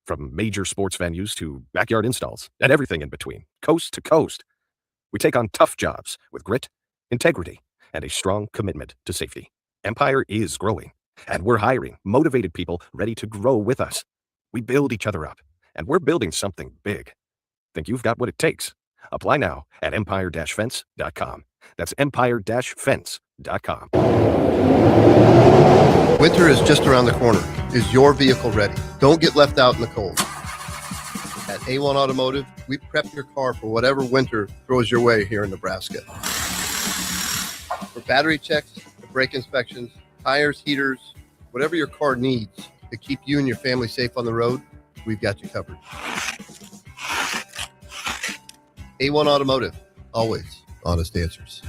From major sports venues to backyard installs and everything in between, coast to coast. We take on tough jobs with grit, integrity, and a strong commitment to safety. Empire is growing, and we're hiring motivated people ready to grow with us. We build each other up, and we're building something big. Think you've got what it takes? Apply now at empire-fence.com. That's empire-fence.com. Winter is just around the corner. Is your vehicle ready? Don't get left out in the cold. At A1 Automotive, we prep your car for whatever winter throws your way here in Nebraska. For battery checks, brake inspections, tires, heaters, whatever your car needs to keep you and your family safe on the road, we've got you covered. A1 Automotive, always honest answers.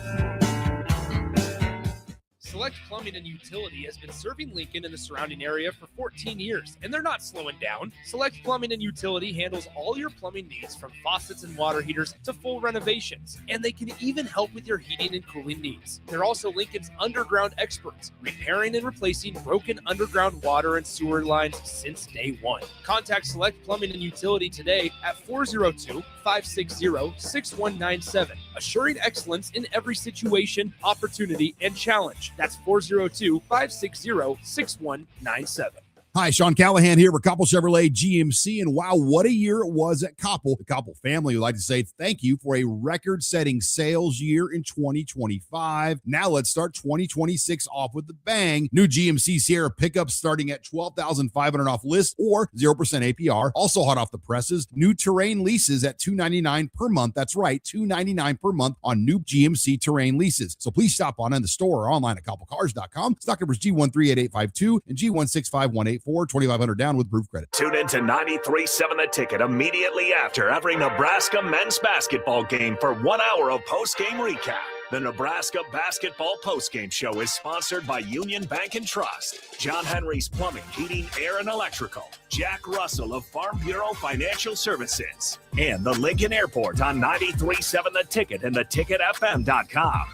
Select Plumbing and Utility has been serving Lincoln and the surrounding area for 14 years, and they're not slowing down. Select Plumbing and Utility handles all your plumbing needs, from faucets and water heaters to full renovations, and they can even help with your heating and cooling needs. They're also Lincoln's underground experts, repairing and replacing broken underground water and sewer lines since day one. Contact Select Plumbing and Utility today at 402-560-6197, assuring excellence in every situation, opportunity, and challenge. That's 402-560-6197. Hi, Sean Callahan here for Koppel Chevrolet GMC, and wow, what a year it was at Koppel. The Koppel family would like to say thank you for a record-setting sales year in 2025. Now let's start 2026 off with a bang. New GMC Sierra pickups starting at $12,500 off list or 0% APR. Also hot off the presses, new Terrain leases at $299 per month. That's right, $299 per month on new GMC Terrain leases. So please stop on in the store or online at koppelcars.com. Stock numbers G1388552 and G16518. 2,500 down with proof credit. Tune in to 93.7 The Ticket immediately after every Nebraska men's basketball game for 1 hour of post-game recap. The Nebraska Basketball Postgame Show is sponsored by Union Bank and Trust, John Henry's Plumbing, Heating, Air, and Electrical, Jack Russell of Farm Bureau Financial Services, and the Lincoln Airport on 93.7 The Ticket and theticketfm.com.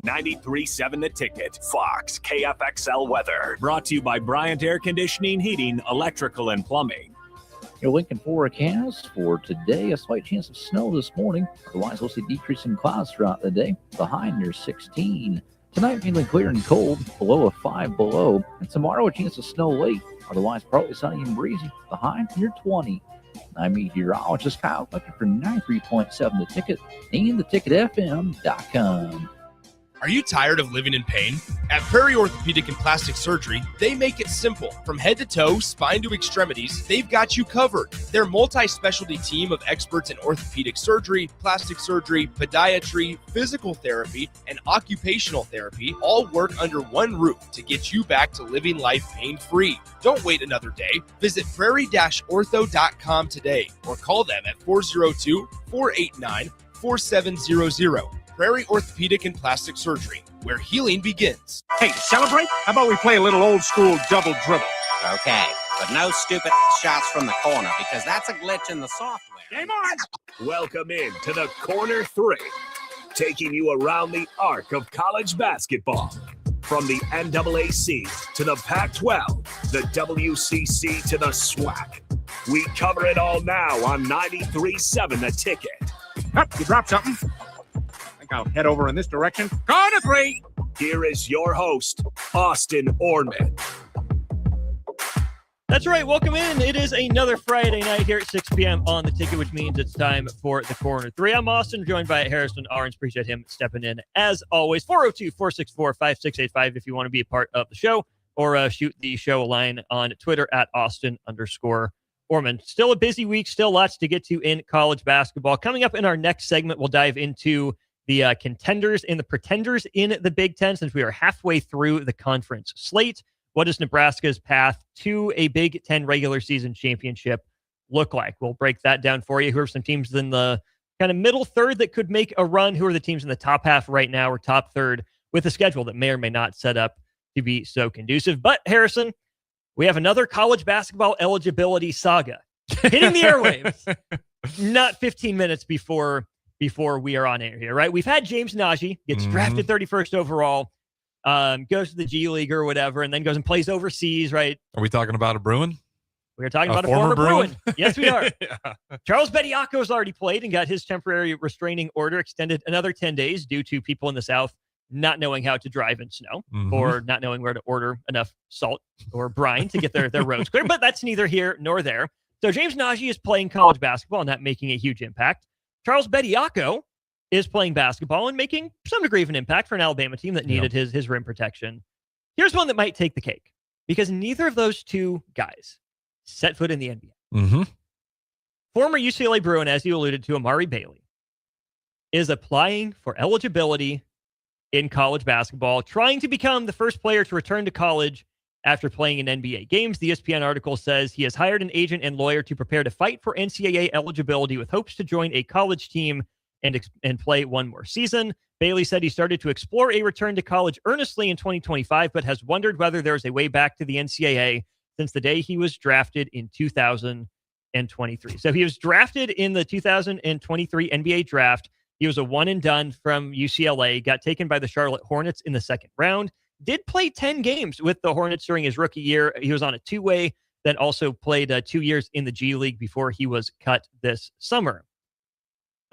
93.7 The Ticket, Fox, KFXL weather. Brought to you by Bryant Air Conditioning, Heating, Electrical, and Plumbing. Your Lincoln forecast for today, a slight chance of snow this morning. Otherwise, we'll see decreasing clouds throughout the day. The high near 16. Tonight, mainly clear and cold, below a 5 below. And tomorrow, a chance of snow late. Otherwise, partly sunny and breezy. The high near 20. I'm meteorologist Kyle looking for 93.7 The Ticket and theticketfm.com. Are you tired of living in pain? At Prairie Orthopedic and Plastic Surgery, they make it simple. From head to toe, spine to extremities, they've got you covered. Their multi-specialty team of experts in orthopedic surgery, plastic surgery, podiatry, physical therapy, and occupational therapy all work under one roof to get you back to living life pain-free. Don't wait another day. Visit prairie-ortho.com today or call them at 402-489-4700. Prairie Orthopedic and Plastic Surgery, where healing begins. Hey, to celebrate, how about we play a little old school double dribble? Okay, but no stupid shots from the corner, because that's a glitch in the software. Game on! Welcome in to the Corner 3, taking you around the arc of college basketball. From the NAAC to the Pac-12, the WCC to the SWAC. We cover it all now on 93.7 The Ticket. Oh, you dropped something. I'll head over in this direction. Corner 3. Here is your host, Austin Oerman. That's right. Welcome in. It is another Friday night here at 6 p.m. on The Ticket, which means it's time for the Corner 3. I'm Austin, joined by Harrison Orange. Appreciate him stepping in as always. 402-464-5685 if you want to be a part of the show, or shoot the show a line on Twitter at Austin_Oerman. Still a busy week. Still lots to get to in college basketball. Coming up in our next segment, we'll dive into the contenders and the pretenders in the Big Ten, since we are halfway through the conference slate. What does Nebraska's path to a Big Ten regular season championship look like? We'll break that down for you. Who are some teams in the kind of middle third that could make a run? Who are the teams in the top half right now, or top third, with a schedule that may or may not set up to be so conducive? But Harrison, we have another college basketball eligibility saga hitting the airwaves not 15 minutes before we are on air here, right? We've had James Najee gets drafted 31st overall, goes to the G League or whatever, and then goes and plays overseas, right? Are we talking about a Bruin? We are talking about a former Bruin. Yes, we are. Yeah. Charles Bediako has already played and got his temporary restraining order extended another 10 days due to people in the South not knowing how to drive in snow or not knowing where to order enough salt or brine to get their roads clear. But that's neither here nor there. So James Najee is playing college basketball and not making a huge impact. Charles Bediako is playing basketball and making some degree of an impact for an Alabama team that needed his rim protection. Here's one that might take the cake because neither of those two guys set foot in the NBA. Former UCLA Bruin, as you alluded to, Amari Bailey, is applying for eligibility in college basketball, trying to become the first player to return to college after playing in NBA games. The ESPN article says he has hired an agent and lawyer to prepare to fight for NCAA eligibility with hopes to join a college team and play one more season. Bailey said he started to explore a return to college earnestly in 2025, but has wondered whether there's a way back to the NCAA since the day he was drafted in 2023. So he was drafted in the 2023 NBA draft. He was a one and done from UCLA, got taken by the Charlotte Hornets in the second round, did play 10 games with the Hornets during his rookie year. He was on a two-way, then also played 2 years in the G League before he was cut this summer.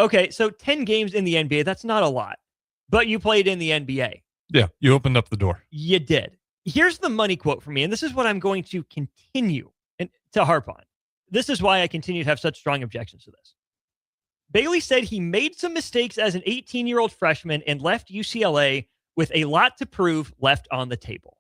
Okay, so 10 games in the NBA, that's not a lot. But you played in the NBA. Yeah, you opened up the door. You did. Here's the money quote for me, and this is what I'm going to continue to harp on. This is why I continue to have such strong objections to this. Bailey said he made some mistakes as an 18-year-old freshman and left UCLA with a lot to prove left on the table.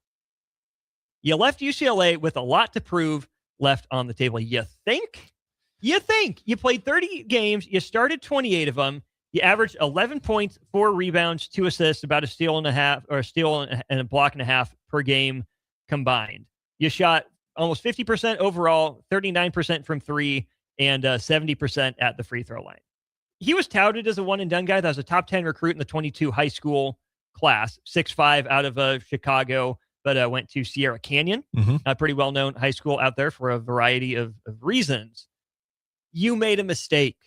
You left UCLA with a lot to prove left on the table. You think? You played 30 games. You started 28 of them. You averaged 11 points, 4 rebounds, 2 assists, about a steal and a half, or a steal and a block and a half per game combined. You shot almost 50% overall, 39% from 3, and 70% at the free throw line. He was touted as a one-and-done guy. That was a top 10 recruit in the 22 high school class, 6'5", out of Chicago, but went to Sierra Canyon, a pretty well-known high school out there for a variety of reasons. You made a mistake.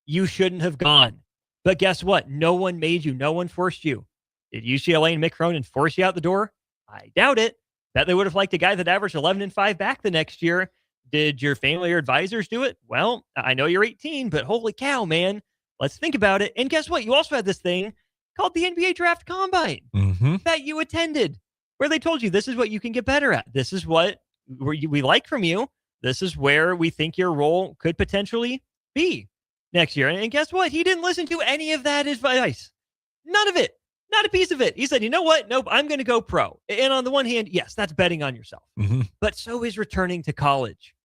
You shouldn't have gone. But guess what? No one made you. No one forced you. Did UCLA and Mick Cronin force you out the door? I doubt it. Bet they would have liked a guy that averaged 11 and 5 back the next year. Did your family or advisors do it? Well, I know you're 18, but holy cow, man. Let's think about it. And guess what? You also had this thing called the NBA Draft Combine that you attended, where they told you this is what you can get better at. This is what we like from you. This is where we think your role could potentially be next year. And guess what? He didn't listen to any of that advice. None of it. Not a piece of it. He said, you know what? Nope, I'm going to go pro. And on the one hand, yes, that's betting on yourself. But so is returning to college.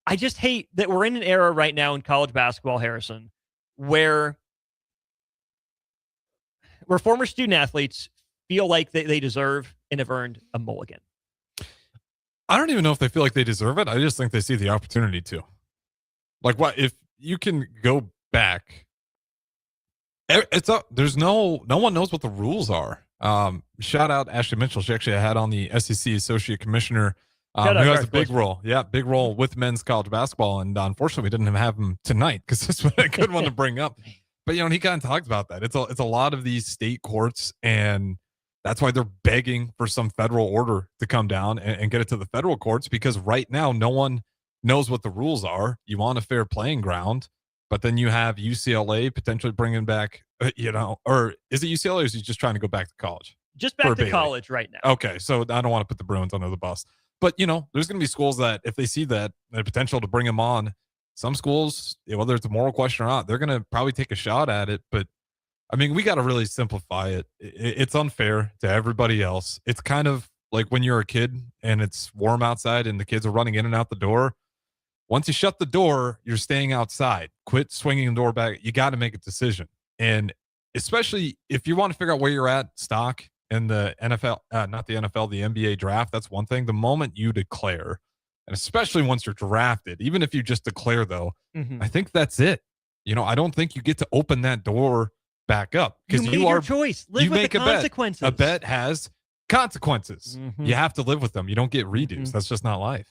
I just hate that we're in an era right now in college basketball, Harrison, where former student athletes feel like they deserve and have earned a mulligan. I don't even know if they feel like they deserve it. I just think they see the opportunity to. Like, what if you can go back? It's up. There's no one knows what the rules are. Shout out Ashley Mitchell. She actually had on the SEC Associate Commissioner, who has a big role. Yeah, big role with men's college basketball. And unfortunately, we didn't have him tonight because this was a good one to bring up. But, and he kind of talked about that. It's a lot of these state courts, and that's why they're begging for some federal order to come down and get it to the federal courts, because right now no one knows what the rules are. You want a fair playing ground, but then you have UCLA potentially bringing back, or is it UCLA or is he just trying to go back to college? Just back to college right now. Okay, so I don't want to put the Bruins under the bus. But, there's going to be schools that if they see that, the potential to bring him on, some schools, whether it's a moral question or not, they're going to probably take a shot at it. But, I mean, we got to really simplify it. It's unfair to everybody else. It's kind of like when you're a kid and it's warm outside and the kids are running in and out the door. Once you shut the door, you're staying outside. Quit swinging the door back. You got to make a decision. And especially if you want to figure out where you're at stock in the NFL, not the NFL, the NBA draft, that's one thing. The moment you declare, and especially once you're drafted, even if you just declare, though, I think that's it. I don't think you get to open that door back up, because you are your choice. Live with the consequences. A bet has consequences. You have to live with them. You don't get redos. That's just not life.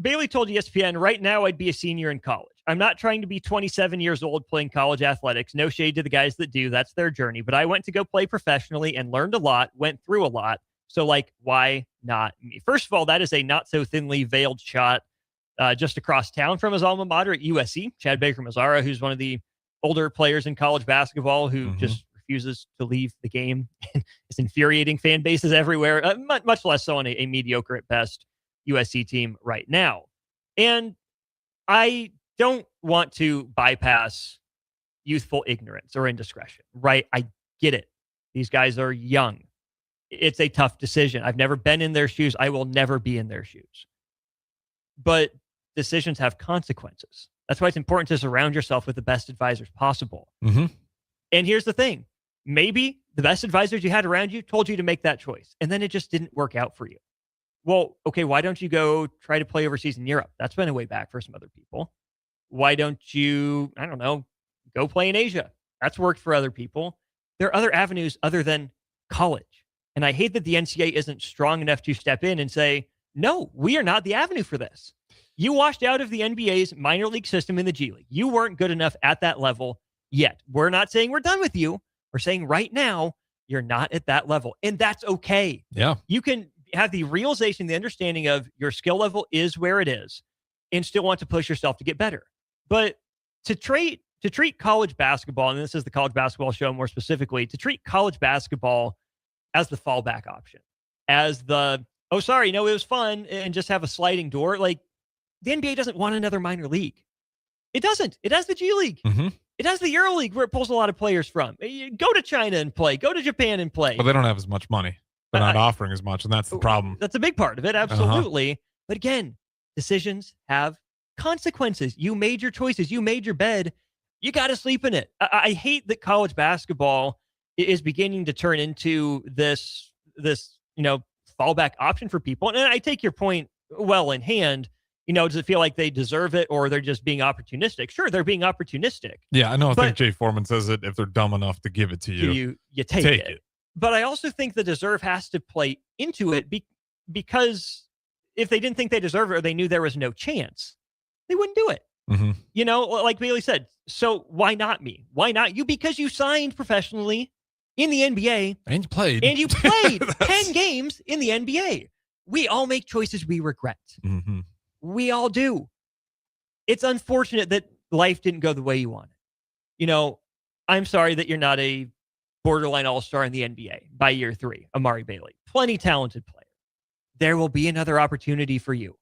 Bailey told ESPN, right now I'd be a senior in college. I'm not trying to be 27 years old playing college athletics. No shade to the guys that do. That's their journey. But I went to go play professionally and learned a lot, went through a lot. So, why not me? First of all, that is a not so thinly veiled shot just across town from his alma mater at USC, Chad Baker-Mazara, who's one of the older players in college basketball who just refuses to leave the game. It's infuriating fan bases everywhere, much less so on a mediocre at best USC team right now. And I don't want to bypass youthful ignorance or indiscretion, right? I get it. These guys are young. It's a tough decision. I've never been in their shoes. I will never be in their shoes. But decisions have consequences. That's why it's important to surround yourself with the best advisors possible. And here's the thing. Maybe the best advisors you had around you told you to make that choice, and then it just didn't work out for you. Well, okay, why don't you go try to play overseas in Europe? That's been a way back for some other people. Why don't you, I don't know, go play in Asia? That's worked for other people. There are other avenues other than college. And I hate that the NCAA isn't strong enough to step in and say, no, we are not the avenue for this. You washed out of the NBA's minor league system in the G League. You weren't good enough at that level yet. We're not saying we're done with you. We're saying right now, you're not at that level. And that's okay. Yeah. You can have the realization, the understanding of your skill level is where it is and still want to push yourself to get better. But to treat college basketball, and this is the college basketball show more specifically, to treat college basketball as the fallback option, as the, oh, sorry, no, it was fun, and just have a sliding door. Like, the NBA doesn't want another minor league. It doesn't. It has the G League. It has the Euro League, where it pulls a lot of players from. You go to China and play. Go to Japan and play. But they don't have as much money. They're not offering as much, and that's the problem. That's a big part of it, absolutely. But again, decisions have consequences. You made your choices. You made your bed. You got to sleep in it. I hate that college basketball is beginning to turn into this fallback option for people. And I take your point well in hand. Does it feel like they deserve it, or they're just being opportunistic? Sure, they're being opportunistic. Yeah, I know. I think Jay Foreman says it. If they're dumb enough to give it to you, you take it. But I also think the deserve has to play into it because if they didn't think they deserve it, or they knew there was no chance, they wouldn't do it. Like Bailey said, so why not me? Why not you? Because you signed professionally in the NBA. And you played. 10 games in the NBA. We all make choices we regret. We all do. It's unfortunate that life didn't go the way you wanted. I'm sorry that you're not a borderline all-star in the NBA by year 3, Amari Bailey. Plenty talented player. There will be another opportunity for you.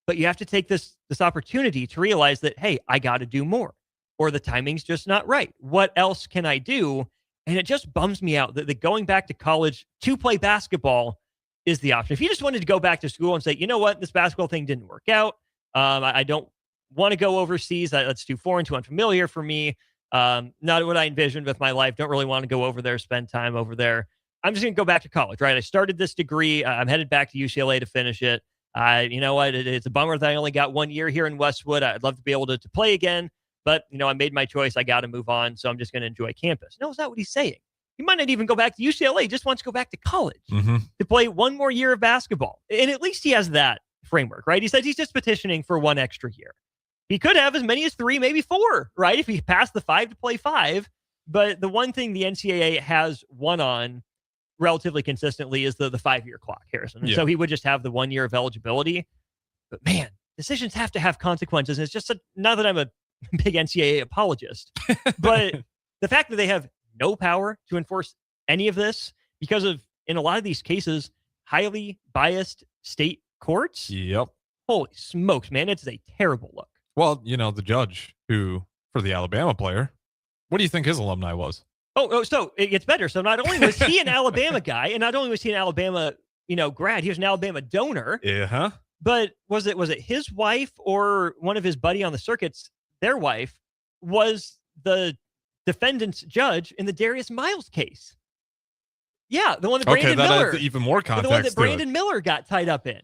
But you have to take this opportunity to realize that, hey, I got to do more, or the timing's just not right. What else can I do? And it just bums me out that going back to college to play basketball is the option. If you just wanted to go back to school and say, you know what, this basketball thing didn't work out. I don't want to go overseas. That's too foreign, too unfamiliar for me. Not what I envisioned with my life. Don't really want to go over there, spend time over there. I'm just going to go back to college, right? I started this degree. I'm headed back to UCLA to finish it. You know what? It's a bummer that I only got 1 year here in Westwood. I'd love to be able to play again, but I made my choice. I got to move on. So I'm just going to enjoy campus. No, is that what he's saying? He might not even go back to UCLA. He just wants to go back to college to play one more year of basketball. And at least he has that framework, right? He says he's just petitioning for 1 extra year. He could have as many as 3, maybe 4, right? If he passed the 5 to play 5. But the one thing the NCAA has won on relatively consistently is the 5-year clock, Harrison. And so he would just have the 1 year of eligibility. But man, decisions have to have consequences. And it's just not that I'm a big NCAA apologist, but the fact that they have no power to enforce any of this because of, in a lot of these cases, highly biased state courts. Yep. Holy smokes, man. It's a terrible look. Well, the judge who, for the Alabama player, what do you think his alumni was? Oh, so it gets better. So not only was he an Alabama guy, and not only was he an Alabama, grad, he was an Alabama donor. Yeah. But was it his wife or one of his buddy on the circuits, their wife, was the defendant's judge in the Darius Miles case? Yeah, the one that Brandon Miller. Adds even more context. The one that Brandon Miller got tied up in.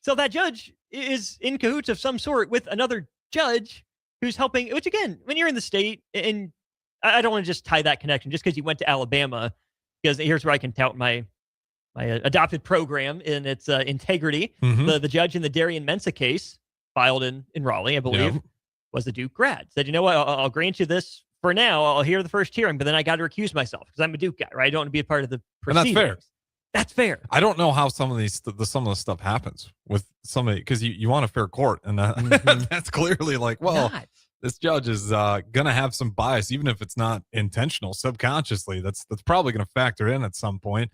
So that judge is in cahoots of some sort with another judge who's helping, which again, when you're in the state, and I don't want to just tie that connection just because you went to Alabama, because here's where I can tout my adopted program in its integrity. The judge in the Darian Mensah case, filed in Raleigh, I believe, was the Duke grad. Said, you know what, I'll grant you this for now. I'll hear the first hearing, but then I got to recuse myself because I'm a Duke guy, right? I don't want to be a part of the proceedings. And that's fair. That's fair. I don't know how some of the stuff happens with somebody, because you want a fair court, and that's clearly like, well, this judge is gonna have some bias, even if it's not intentional. Subconsciously, that's probably gonna factor in at some point.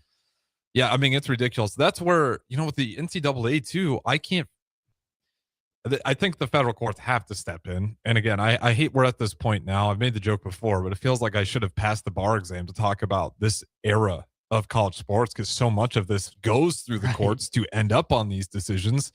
Yeah, I mean, it's ridiculous. That's where, with the NCAA too, I think the federal courts have to step in. And again, I hate we're at this point now. I've made the joke before, but it feels like I should have passed the bar exam to talk about this era of college sports, because so much of this goes through the courts to end up on these decisions.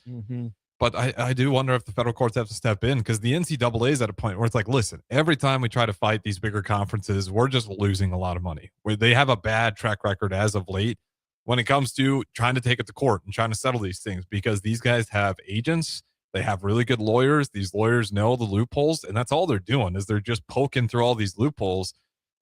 But I do wonder if the federal courts have to step in, because the NCAA is at a point where it's like, listen, every time we try to fight these bigger conferences, we're just losing a lot of money. Where they have a bad track record as of late when it comes to trying to take it to court and trying to settle these things, because these guys have agents. They have really good lawyers. These lawyers know the loopholes, and that's all they're doing is they're just poking through all these loopholes.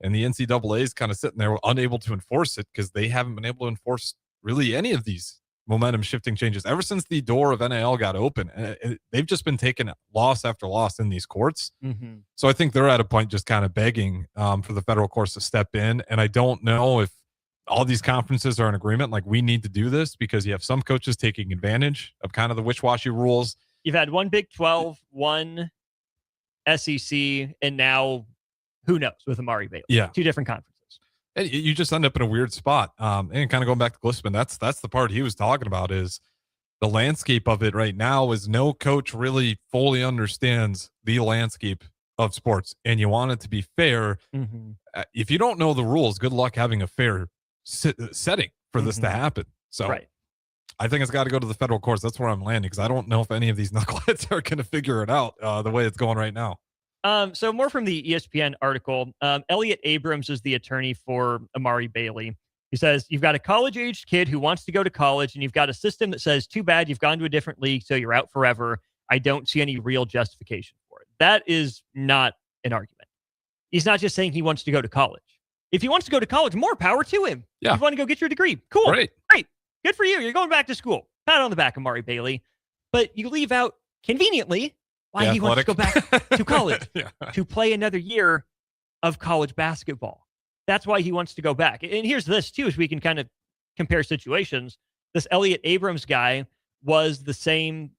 And the NCAA is kind of sitting there unable to enforce it, because they haven't been able to enforce really any of these momentum shifting changes ever since the door of NIL got open. They've just been taking loss after loss in these courts. So I think they're at a point just kind of begging for the federal courts to step in. And I don't know if all these conferences are in agreement, like, we need to do this, because you have some coaches taking advantage of kind of the wishy-washy rules. You've had one Big 12, one SEC, and now who knows with Amari Bailey. Yeah. 2 different conferences. And you just end up in a weird spot. And kind of going back to Glissman, that's the part he was talking about, is the landscape of it right now is no coach really fully understands the landscape of sports, and you want it to be fair. If you don't know the rules, good luck having a fair setting for this to happen. So I think it's got to go to the federal courts. That's where I'm landing, because I don't know if any of these knuckleheads are going to figure it out the way it's going right now. So more from the ESPN article. Elliot Abrams is the attorney for Amari Bailey. He says, you've got a college-aged kid who wants to go to college, and you've got a system that says, too bad, you've gone to a different league, so you're out forever. I don't see any real justification for it. That is not an argument. He's not just saying he wants to go to college. If he wants to go to college, more power to him. Yeah. If you want to go get your degree, cool. Great. Good for you. You're going back to school. Pat on the back, Amari Bailey. But you leave out, conveniently, why he wants to go back to college to play another year of college basketball. That's why he wants to go back. And here's this, too, as we can kind of compare situations. This Elliot Abrams guy was the same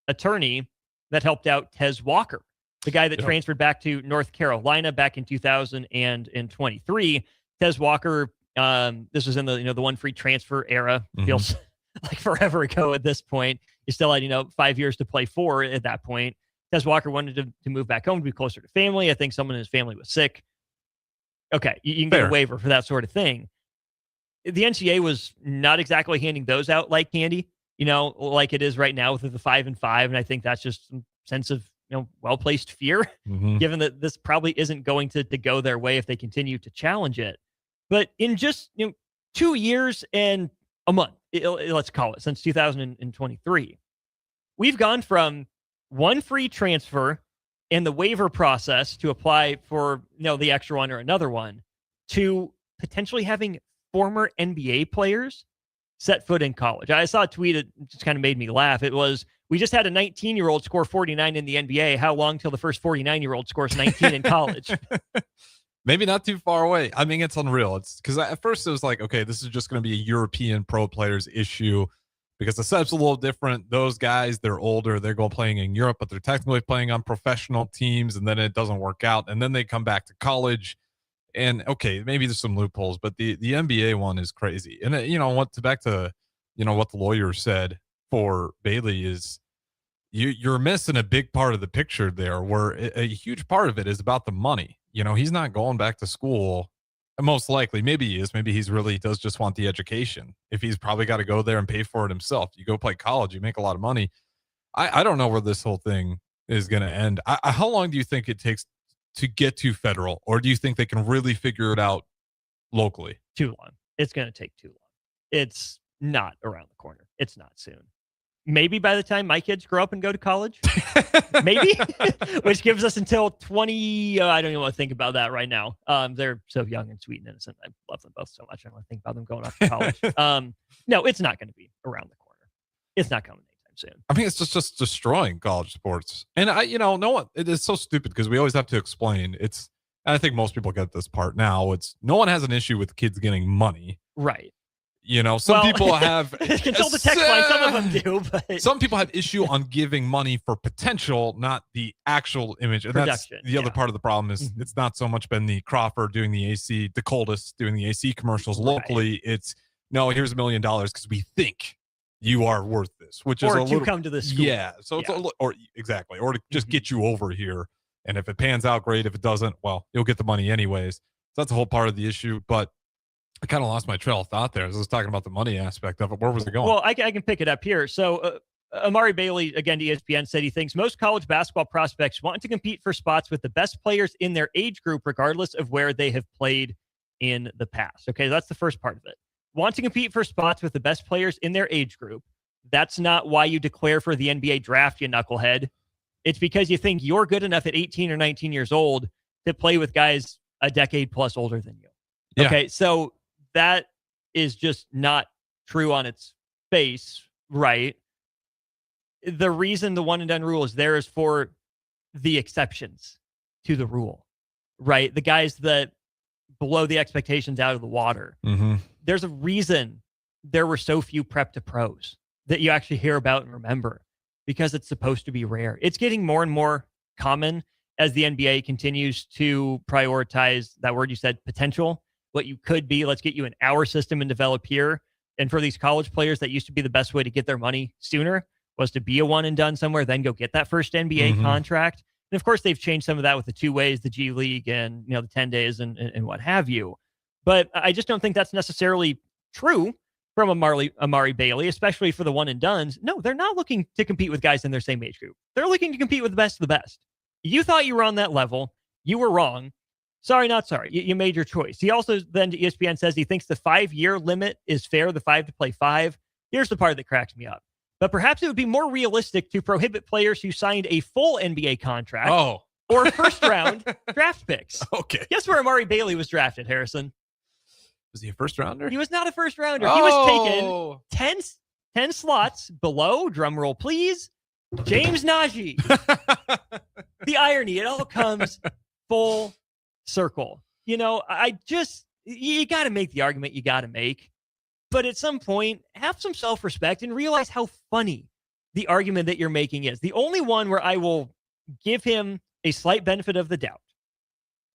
attorney that helped out Tez Walker, the guy that transferred back to North Carolina back in 2023. Tez Walker, this was in the one free transfer era. Feels like forever ago at this point. You still had 5 years to play for at that point. Tez Walker wanted to move back home to be closer to family. I think someone in his family was sick. Okay, you can get a waiver for that sort of thing. The NCAA was not exactly handing those out like candy, like it is right now with the 5 and 5. And I think that's just some sense of well-placed fear, given that this probably isn't going to go their way if they continue to challenge it. But in just 2 years and a month, let's call it, since 2023, we've gone from one free transfer in the waiver process to apply for the extra one or another one, to potentially having former NBA players set foot in college. I saw a tweet that just kind of made me laugh. It was, we just had a 19-year-old score 49 in the NBA. How long till the first 49-year-old scores 19 in college? Maybe not too far away. I mean, it's unreal. It's because at first it was like, okay, this is just going to be a European pro players issue, because the setup's a little different. Those guys, they're older. They're going playing in Europe, but they're technically playing on professional teams, and then it doesn't work out. And then they come back to college. And okay, maybe there's some loopholes, but the NBA one is crazy. And back to what the lawyer said for Bailey is, you're missing a big part of the picture there, where a huge part of it is about the money. He's not going back to school. Most likely, maybe he is. Maybe he's really does just want the education. If he's probably got to go there and pay for it himself. You go play college, you make a lot of money. I don't know where this whole thing is going to end. How long do you think it takes to get to federal, or do you think they can really figure it out locally? Too long. It's going to take too long. It's not around the corner. It's not soon. Maybe by the time my kids grow up and go to college, maybe, which gives us until 20. I don't even want to think about that right now. They're so young and sweet and innocent. I love them both so much. I don't want to think about them going off to college. No, it's not going to be around the corner. It's not coming anytime soon. I mean, it's just destroying college sports. And no one, it is so stupid, because we always have to explain. And I think most people get this part now. It's no one has an issue with kids getting money. Right. Some people have consult the text line. Some of them do, but some people have issue on giving money for potential, not the actual image. And that's the other part of the problem is it's not so much been the Crawford doing the AC, the coldest doing the AC commercials locally. It's no, here's $1 million because we think you are worth this, which is a little come to this school. Yeah. So it's or to just get you over here. And if it pans out, great. If it doesn't, well, you'll get the money anyways. So that's a whole part of the issue. But I kind of lost my trail of thought there as I was talking about the money aspect of it. Where was it going? Well, I can pick it up here. So Amari Bailey, again, to ESPN, said he thinks most college basketball prospects want to compete for spots with the best players in their age group, regardless of where they have played in the past. Okay, that's the first part of it. Want to compete for spots with the best players in their age group. That's not why you declare for the NBA draft, you knucklehead. It's because you think you're good enough at 18 or 19 years old to play with guys a decade plus older than you. Yeah. Okay, so that is just not true on its face, right? The reason the one and done rule is there is for the exceptions to the rule, right? The guys that blow the expectations out of the water. Mm-hmm. There's a reason there were so few prep to pros that you actually hear about and remember, because it's supposed to be rare. It's getting more and more common as the NBA continues to prioritize that word you said, potential, what you could be. Let's get you in our system and develop here. And for these college players, that used to be the best way to get their money sooner, was to be a one and done somewhere, then go get that first NBA contract. And of course, they've changed some of that with the 2 ways, the G League and the 10 days and what have you. But I just don't think that's necessarily true from Amari Bailey, especially for the one and dones. No, they're not looking to compete with guys in their same age group. They're looking to compete with the best of the best. You thought you were on that level. You were wrong. Sorry, not sorry. You made your choice. He also then to ESPN says he thinks the 5-year limit is fair, the 5 to play 5. Here's the part that cracks me up. But perhaps it would be more realistic to prohibit players who signed a full NBA contract or first-round draft picks. Okay. Guess where Amari Bailey was drafted, Harrison? Was he a first-rounder? He was not a first-rounder. He was taken 10 slots below, drum roll please, James Najee. The irony, it all comes full circle. You got to make the argument you got to make. But at some point, have some self-respect and realize how funny the argument that you're making is. The only one where I will give him a slight benefit of the doubt.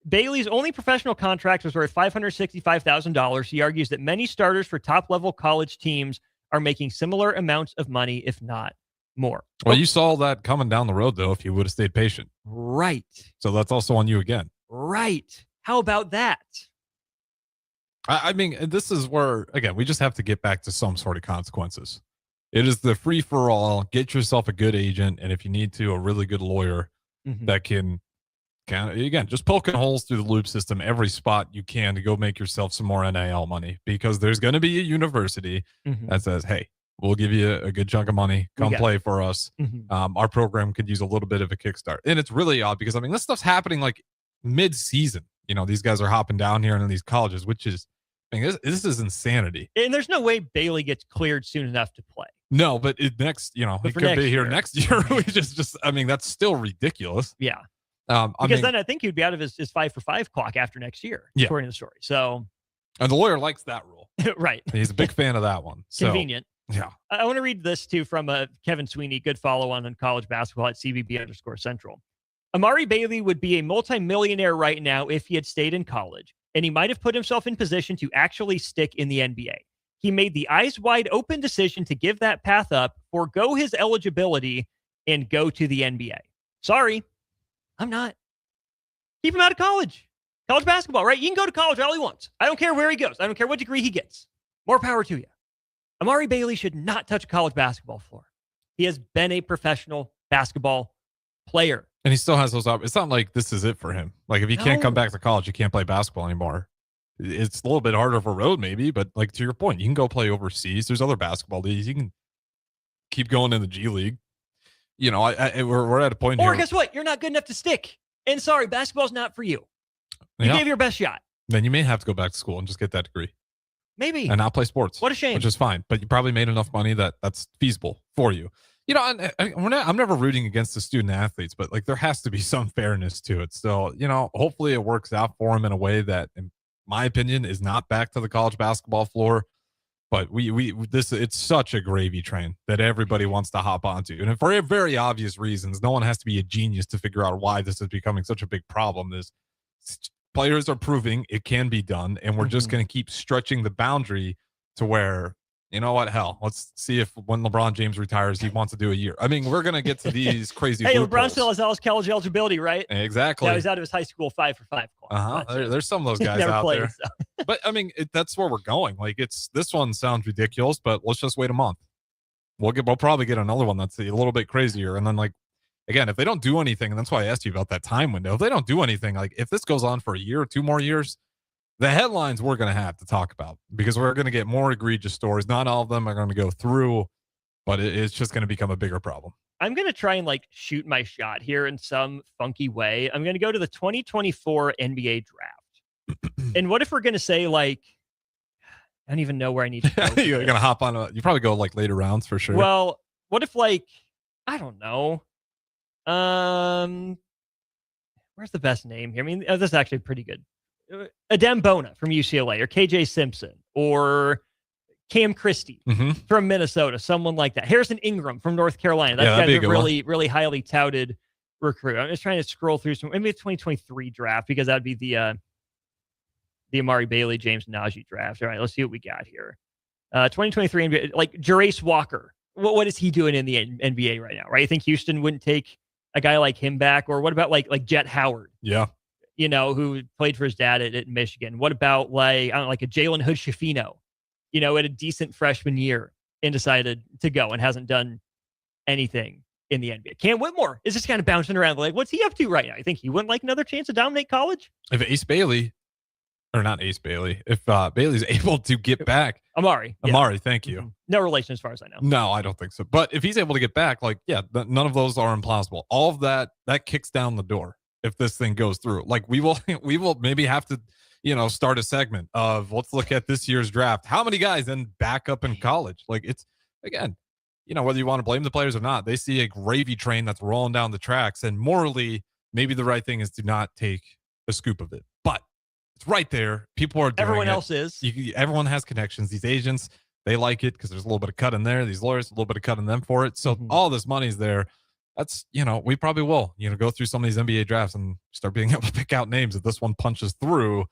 Bailey's only professional contract was worth $565,000. He argues that many starters for top-level college teams are making similar amounts of money, if not more. Well, you saw that coming down the road, though, if you would have stayed patient. Right. So that's also on you again. Right. How about that? I mean, this is where, again, we just have to get back to some sort of consequences. It is the free-for-all. Get yourself a good agent, and if you need to, a really good lawyer that can again, just poking holes through the loop system every spot you can to go make yourself some more NIL money, because there's going to be a university that says, hey, we'll give you a good chunk of money. Come play for us. Our program could use a little bit of a kickstart. And it's really odd because, I mean, this stuff's happening like mid-season. These guys are hopping down here in these colleges, which is, I mean, this is insanity. And there's no way Bailey gets cleared soon enough to play. No, but he could be here next year. We just, I mean, that's still ridiculous. Yeah. Because then I think he'd be out of his 5 for 5 clock after next year, according to the story. So, and the lawyer likes that rule. Right. He's a big fan of that one. Convenient. Yeah. I want to read this too from Kevin Sweeney, good follow on college basketball at CBB_Central. Amari Bailey would be a multimillionaire right now if he had stayed in college, and he might have put himself in position to actually stick in the NBA. He made the eyes wide open decision to give that path up, forego his eligibility, and go to the NBA. Sorry, I'm not. Keep him out of college. College basketball, right? You can go to college all he wants. I don't care where he goes. I don't care what degree he gets. More power to you. Amari Bailey should not touch a college basketball floor. He has been a professional basketball player. And he still has those options. It's not like this is it for him. Like, if he can't come back to college, he can't play basketball anymore. It's a little bit harder of a road, maybe, but like, to your point, you can go play overseas. There's other basketball leagues. You can keep going in the G League. We're at a point here. Or guess what? You're not good enough to stick. And sorry, basketball's not for you. You gave your best shot. Then you may have to go back to school and just get that degree. Maybe. And not play sports. What a shame. Which is fine. But you probably made enough money that's feasible for you. I'm never rooting against the student athletes, but like, there has to be some fairness to it still. Hopefully it works out for him in a way that, in my opinion, is not back to the college basketball floor. But it's such a gravy train that everybody wants to hop onto. And for very obvious reasons, no one has to be a genius to figure out why this is becoming such a big problem. Players are proving it can be done, and we're just going to keep stretching the boundary to where, you know what, hell, let's see if when LeBron James retires, he wants to do a year. I mean, we're going to get to these crazy Hey, loopholes. LeBron still has all his college eligibility, right? Exactly. Yeah, he's out of his high school 5 for 5 club. There's some of those guys never out played, there. so. But, I mean, that's where we're going. Like, this one sounds ridiculous, but let's just wait a month. We'll probably get another one that's a little bit crazier. And then, like, again, if they don't do anything, and that's why I asked you about that time window, if they don't do anything, like if this goes on for a year or 2 more years, the headlines we're going to have to talk about, because we're going to get more egregious stories. Not all of them are going to go through, but it's just going to become a bigger problem. I'm going to try and like shoot my shot here in some funky way. I'm going to go to the 2024 NBA draft. And what if we're going to say, like, I don't even know where I need to go. You're going to hop on you probably go like later rounds for sure. Well, what if, like, I don't know. Where's the best name here? I mean, this is actually pretty good. Adem Bona from UCLA, or KJ Simpson, or Cam Christie from Minnesota, someone like that. Harrison Ingram from North Carolina. That's a really, really highly touted recruit. I'm just trying to scroll through maybe the 2023 draft, because that would be the Amari Bailey, James Najee draft. All right, let's see what we got here. 2023 NBA, like Jarace Walker. What is he doing in the NBA right now? Right? You think Houston wouldn't take a guy like him back? Or what about like Jet Howard? Yeah. You know, who played for his dad at Michigan. What about like a Jalen Hood-Schifino, you know, at a decent freshman year and decided to go and hasn't done anything in the NBA? Cam Whitmore is just kind of bouncing around. Like, what's he up to right now? You think he wouldn't like another chance to dominate college? If Ace Bailey, or not Ace Bailey, if Bailey's able to get back. Amari, thank you. No relation as far as I know. No, I don't think so. But if he's able to get back, like, yeah, none of those are implausible. All of that kicks down the door if this thing goes through. Like, we will maybe have to, you know, start a segment of, let's look at this year's draft. How many guys then back up in college? Like, it's, again, you know, whether you want to blame the players or not, they see a gravy train that's rolling down the tracks, and morally, maybe the right thing is to not take a scoop of it. But it's right there. People are doing Everyone it. else is. Everyone has connections. These agents, they like it because there's a little bit of cut in there. These lawyers, a little bit of cut in them for it. So all this money's there. That's, you know, we probably will, you know, go through some of these NBA drafts and start being able to pick out names. If this one punches through,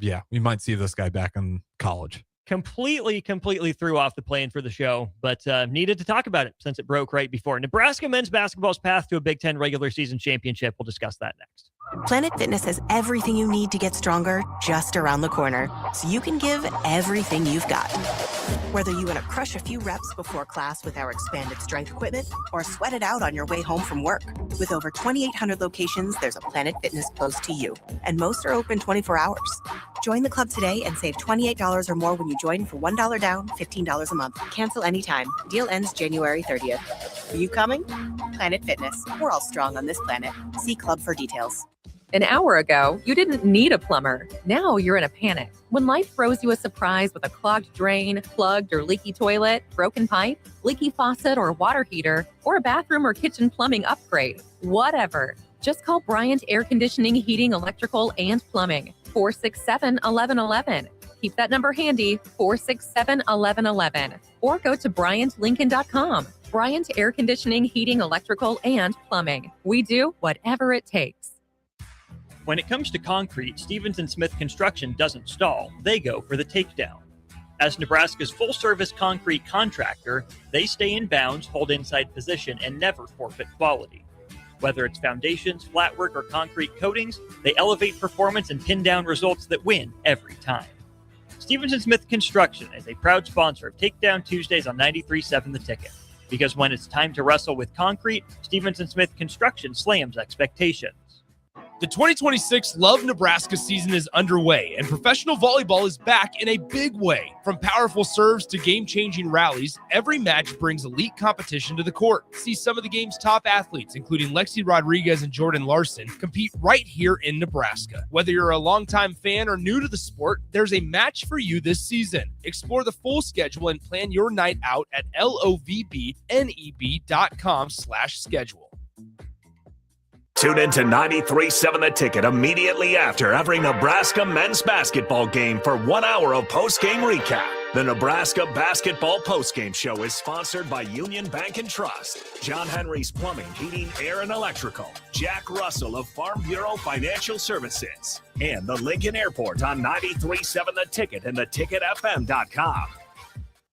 yeah, we might see this guy back in college. Completely threw off the plan for the show, but needed to talk about it since it broke right before. Nebraska men's basketball's path to a Big Ten regular season championship. We'll discuss that next. Planet Fitness has everything you need to get stronger just around the corner, so you can give everything you've got. Whether you want to crush a few reps before class with our expanded strength equipment or sweat it out on your way home from work. With over 2,800 locations, there's a Planet Fitness close to you, and most are open 24 hours. Join the club today and save $28 or more when you join for $1 down, $15 a month. Cancel anytime. Deal ends January 30th. Are you coming? Planet Fitness. We're all strong on this planet. See club for details. An hour ago, you didn't need a plumber. Now you're in a panic. When life throws you a surprise with a clogged drain, plugged or leaky toilet, broken pipe, leaky faucet or water heater, or a bathroom or kitchen plumbing upgrade, whatever, just call Bryant Air Conditioning, Heating, Electrical, and Plumbing. 467-1111. Keep that number handy, 467-1111. Or go to BryantLincoln.com. Bryant Air Conditioning, Heating, Electrical, and Plumbing. We do whatever it takes. When it comes to concrete, Stevens & Smith Construction doesn't stall. They go for the takedown. As Nebraska's full-service concrete contractor, they stay in bounds, hold inside position, and never forfeit quality. Whether it's foundations, flatwork, or concrete coatings, they elevate performance and pin down results that win every time. Stevens & Smith Construction is a proud sponsor of Takedown Tuesdays on 93.7 The Ticket. Because when it's time to wrestle with concrete, Stevens & Smith Construction slams expectations. The 2026 Love Nebraska season is underway, and professional volleyball is back in a big way. From powerful serves to game-changing rallies, every match brings elite competition to the court. See some of the game's top athletes, including Lexi Rodriguez and Jordan Larson, compete right here in Nebraska. Whether you're a longtime fan or new to the sport, there's a match for you this season. Explore the full schedule and plan your night out at lovbneb.com/schedule. Tune in to 93.7 The Ticket immediately after every Nebraska men's basketball game for 1 hour of post-game recap. The Nebraska Basketball Postgame Show is sponsored by Union Bank and Trust, John Henry's Plumbing, Heating, Air, and Electrical, Jack Russell of Farm Bureau Financial Services, and the Lincoln Airport on 93.7 The Ticket and theticketfm.com.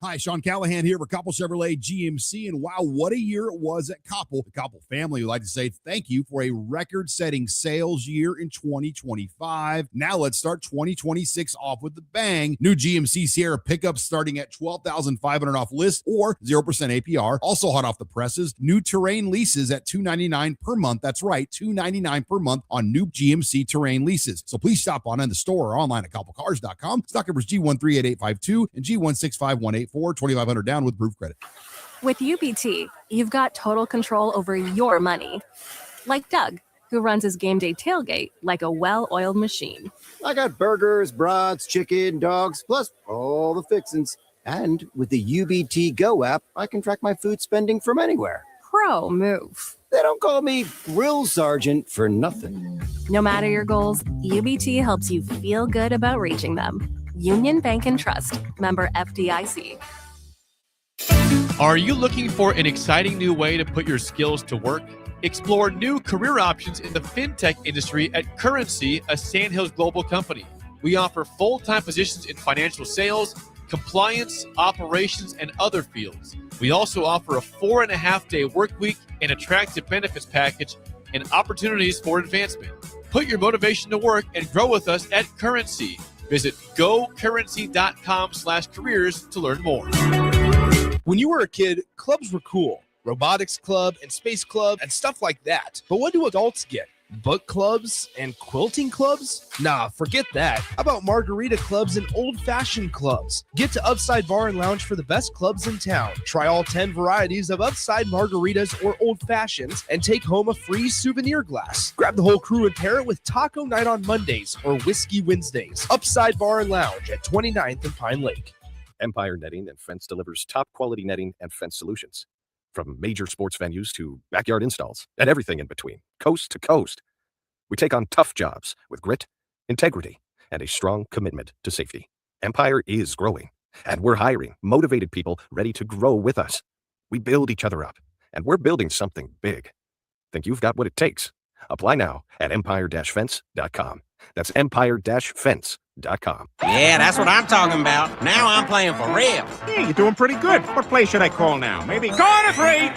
Hi, Sean Callahan here for Koppel Chevrolet GMC, and wow, what a year it was at Koppel. The Koppel family would like to say thank you for a record-setting sales year in 2025. Now let's start 2026 off with a bang. New GMC Sierra pickups starting at $12,500 off list or 0% APR. Also hot off the presses, new Terrain leases at $299 per month. That's right, $299 per month on new GMC Terrain leases. So please stop on in the store or online at koppelcars.com. Stock numbers G138852 and G165184. 2,500 down with proof credit. With UBT, you've got total control over your money. Like Doug, who runs his game day tailgate like a well-oiled machine. I got burgers, brats, chicken, dogs, plus all the fixins. And with the UBT Go app, I can track my food spending from anywhere. Pro move. They don't call me Grill Sergeant for nothing. No matter your goals, UBT helps you feel good about reaching them. Union Bank and Trust, member FDIC. Are you looking for an exciting new way to put your skills to work? Explore new career options in the fintech industry at Currency, a Sandhills global company. We offer full-time positions in financial sales, compliance, operations, and other fields. We also offer a 4.5-day work week, an attractive benefits package, and opportunities for advancement. Put your motivation to work and grow with us at Currency. Visit gocurrency.com/careers to learn more. When you were a kid, clubs were cool. Robotics club and space club and stuff like that. But what do adults get? Book clubs and quilting clubs? Nah, forget that. How about margarita clubs and old-fashioned clubs? Get to Upside Bar and Lounge for the best clubs in town. Try all 10 varieties of Upside margaritas or old-fashions and take home a free souvenir glass. Grab the whole crew and pair it with Taco Night on Mondays or Whiskey Wednesdays. Upside Bar and Lounge at 29th and Pine Lake. Empire Netting and Fence delivers top-quality netting and fence solutions. From major sports venues to backyard installs and everything in between, coast to coast. We take on tough jobs with grit, integrity, and a strong commitment to safety. Empire is growing, and we're hiring motivated people ready to grow with us. We build each other up, and we're building something big. Think you've got what it takes? Apply now at empire-fence.com. That's empire-fence.com. Yeah, that's what I'm talking about. Now I'm playing for real. Hey, you're doing pretty good. What play should I call now? Maybe corner three.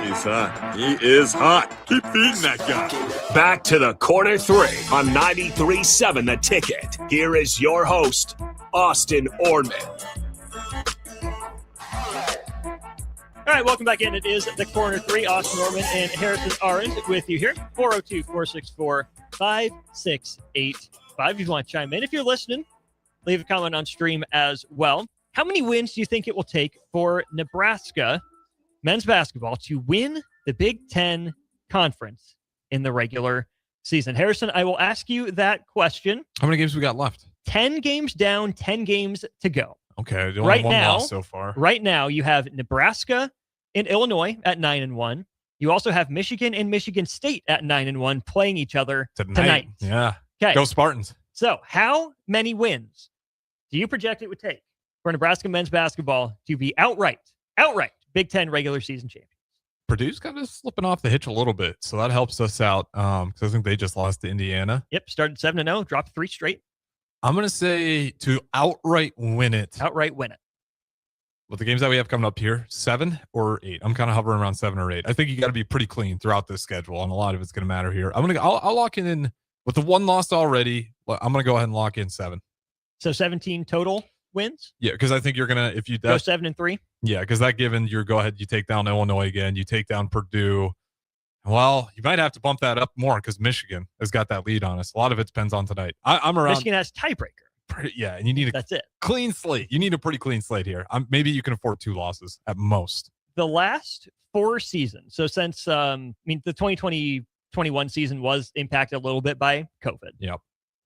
He's hot. He is hot. Keep feeding that guy. Back to the corner three on 93.7 The Ticket. Here is your host, Austin Oerman. All right, welcome back in. It is the corner three. Austin Oerman and Harrison Ahrens with you here. 402-464-5685. If you want to chime in. If you're listening, leave a comment on stream as well. How many wins do you think it will take for Nebraska men's basketball to win the Big Ten Conference in the regular season? Harrison, I will ask you that question. How many games we got left? 10 games down, 10 games to go. Okay, only right one loss so far. Right now, you have Nebraska and Illinois at 9-1. You also have Michigan and Michigan State at 9-1 playing each other tonight. Yeah. Okay. Go Spartans. So, how many wins do you project it would take for Nebraska men's basketball to be outright Big Ten regular season champions? Purdue's kind of slipping off the hitch a little bit, so that helps us out because I think they just lost to Indiana. Yep, started 7-0, dropped 3 straight. I'm going to say to outright win it. Outright win it. With the games that we have coming up here, 7 or 8. I'm kind of hovering around 7 or 8. I think you got to be pretty clean throughout this schedule, and a lot of it's going to matter here. I'll lock it in with the one loss already. I'm going to go ahead and lock in 7. So 17 total wins? Yeah, because I think you're going to, if you go 7-3. Yeah, because that given you go ahead, you take down Illinois again, you take down Purdue. Well, you might have to bump that up more because Michigan has got that lead on us. A lot of it depends on tonight. I'm around. Michigan has tiebreaker. Yeah, and you need That's it. Clean slate. You need a pretty clean slate here. Maybe you can afford 2 losses at most. The last 4 seasons, so since the 2020-21 season was impacted a little bit by COVID. Yep.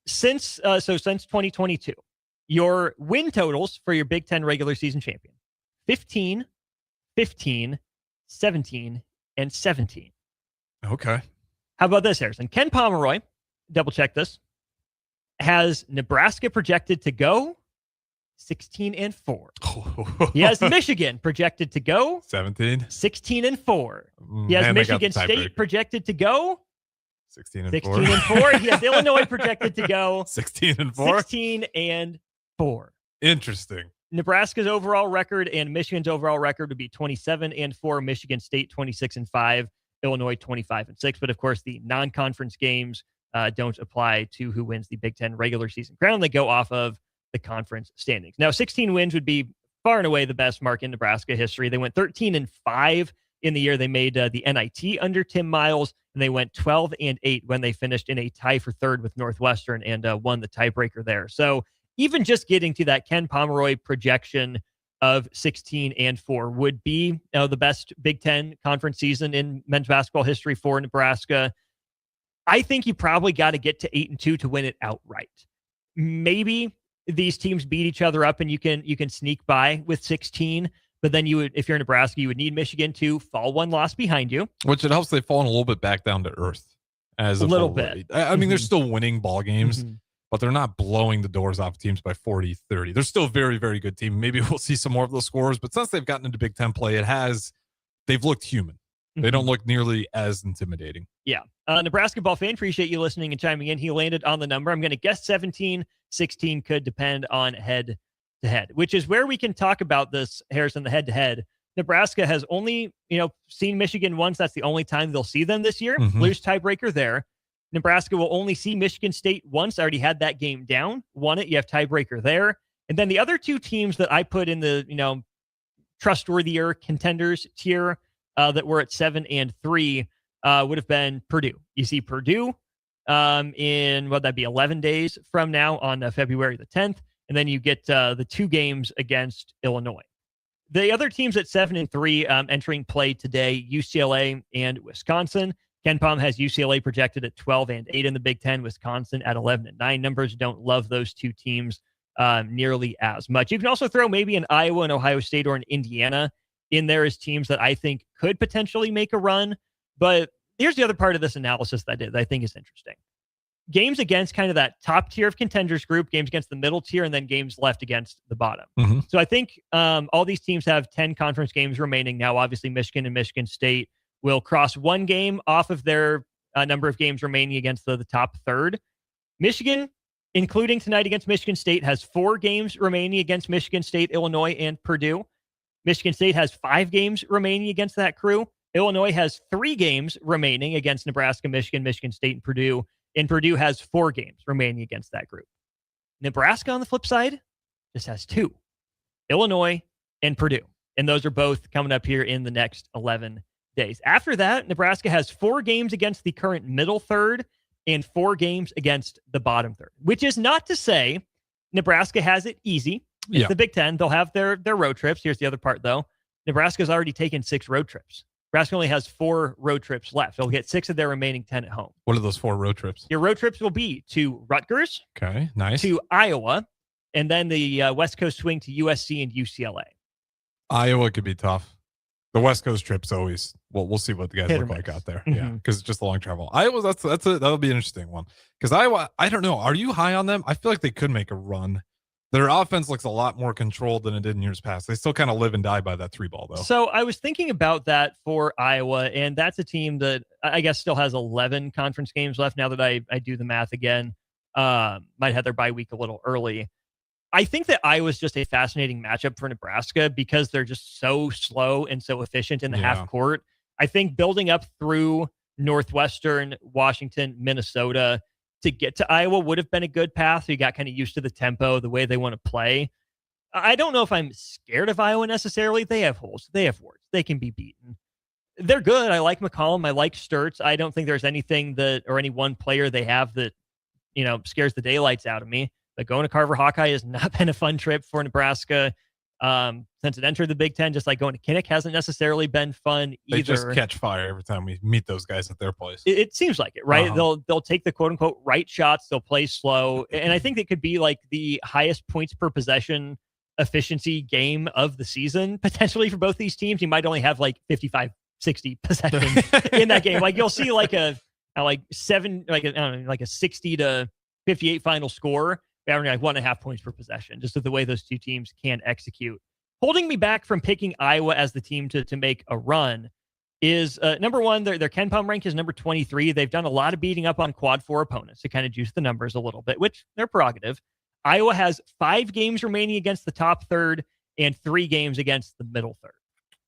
Since 2022, your win totals for your Big Ten regular season champion: 15, 15, 17, and 17. Okay. How about this, Harrison? Ken Pomeroy, double check this, has Nebraska projected to go 16-4. He has Michigan projected to go 17, 16-4. He has Michigan State projected to go 16-4. 16-4. He has Illinois projected to go 16-4. 16-4. Interesting. Nebraska's overall record and Michigan's overall record would be 27-4. Michigan State 26-5. Illinois 25-6. But of course, the non-conference games don't apply to who wins the Big Ten regular season crown. They go off of the conference standings. Now, 16 wins would be far and away the best mark in Nebraska history. They went 13-5 in the year they made the NIT under Tim Miles, and they went 12-8 when they finished in a tie for third with Northwestern and won the tiebreaker there. So even just getting to that Ken Pomeroy projection of 16-4 would be the best Big Ten conference season in men's basketball history for Nebraska. I think you probably got to get to 8-2 to win it outright. Maybe these teams beat each other up and you can sneak by with 16, but then you would, if you're Nebraska, you would need Michigan to fall one loss behind you. Which it helps they've fallen a little bit back down to earth as a little full bit. rate. I mean, they're still winning ball games, but they're not blowing the doors off teams by 40, 30. They're still a very, very good team. Maybe we'll see some more of those scores, but since they've gotten into Big Ten play, they've looked human. They don't look nearly as intimidating. Yeah. Nebraska ball fan, appreciate you listening and chiming in. He landed on the number. I'm going to guess 17, 16 could depend on head-to-head, which is where we can talk about this, Harrison, the head-to-head. Nebraska has only, seen Michigan once. That's the only time they'll see them this year. Lose tiebreaker there. Nebraska will only see Michigan State once. Already had that game down. Won it. You have tiebreaker there. And then the other two teams that I put in the, trustworthier contenders tier that were at 7-3 would have been Purdue. You see Purdue in, what that'd be 11 days from now on February the 10th. And then you get the two games against Illinois. The other teams at 7-3 entering play today, UCLA and Wisconsin. Ken Pom has UCLA projected at 12-8 in the Big Ten, Wisconsin at 11-9. Numbers don't love those two teams nearly as much. You can also throw maybe an Iowa and Ohio State or an Indiana in there as teams that I think could potentially make a run. But here's the other part of this analysis that I think is interesting. Games against kind of that top tier of contenders group, games against the middle tier, and then games left against the bottom. So I think all these teams have 10 conference games remaining now. Obviously, Michigan and Michigan State will cross one game off of their number of games remaining against the top third. Michigan, including tonight against Michigan State, has 4 games remaining against Michigan State, Illinois, and Purdue. Michigan State has 5 games remaining against that crew. Illinois has 3 games remaining against Nebraska, Michigan, Michigan State, and Purdue. And Purdue has 4 games remaining against that group. Nebraska, on the flip side, just has 2. Illinois and Purdue. And those are both coming up here in the next 11 days. After that, Nebraska has 4 games against the current middle third and 4 games against the bottom third, which is not to say Nebraska has it easy. It's the Big Ten. They'll have their road trips. Here's the other part, though. Nebraska's already taken 6 road trips. Nebraska only has 4 road trips left. They'll get 6 of their remaining 10 at home. What are those 4 road trips? Your road trips will be to Rutgers. Okay, nice. To Iowa. And then the West Coast swing to USC and UCLA. Iowa could be tough. The West Coast trips always, we'll see what the guys look like out there. Yeah, because it's just a long travel. Iowa, that'll be an interesting one. Because Iowa, I don't know. Are you high on them? I feel like they could make a run. Their offense looks a lot more controlled than it did in years past. They still kind of live and die by that 3 ball, though. So I was thinking about that for Iowa, and that's a team that I guess still has 11 conference games left now that I do the math again. Might have their bye week a little early. I think that Iowa's just a fascinating matchup for Nebraska because they're just so slow and so efficient in the half court. I think building up through Northwestern, Washington, Minnesota to get to Iowa would have been a good path. So you got kind of used to the tempo, the way they want to play. I don't know if I'm scared of Iowa necessarily. They have holes. They have warts. They can be beaten. They're good. I like McCollum. I like Sturts. I don't think there's anything or any one player they have that, scares the daylights out of me. But going to Carver Hawkeye has not been a fun trip for Nebraska since it entered the Big Ten. Just like going to Kinnick hasn't necessarily been fun either. They just catch fire every time we meet those guys at their place. It seems like it, right? They'll take the quote unquote right shots. They'll play slow, and I think it could be like the highest points per possession efficiency game of the season potentially for both these teams. You might only have like 55, 60 possessions in that game. Like you'll see like a at like I don't know, like a 60 to 58 final score, averaging like 1.5 points per possession, just with the way those two teams can execute. Holding me back from picking Iowa as the team to make a run is number one, their Ken Palm rank is number 23. They've done a lot of beating up on quad 4 opponents to kind of juice the numbers a little bit, which they're prerogative. Iowa has 5 games remaining against the top third and 3 games against the middle third.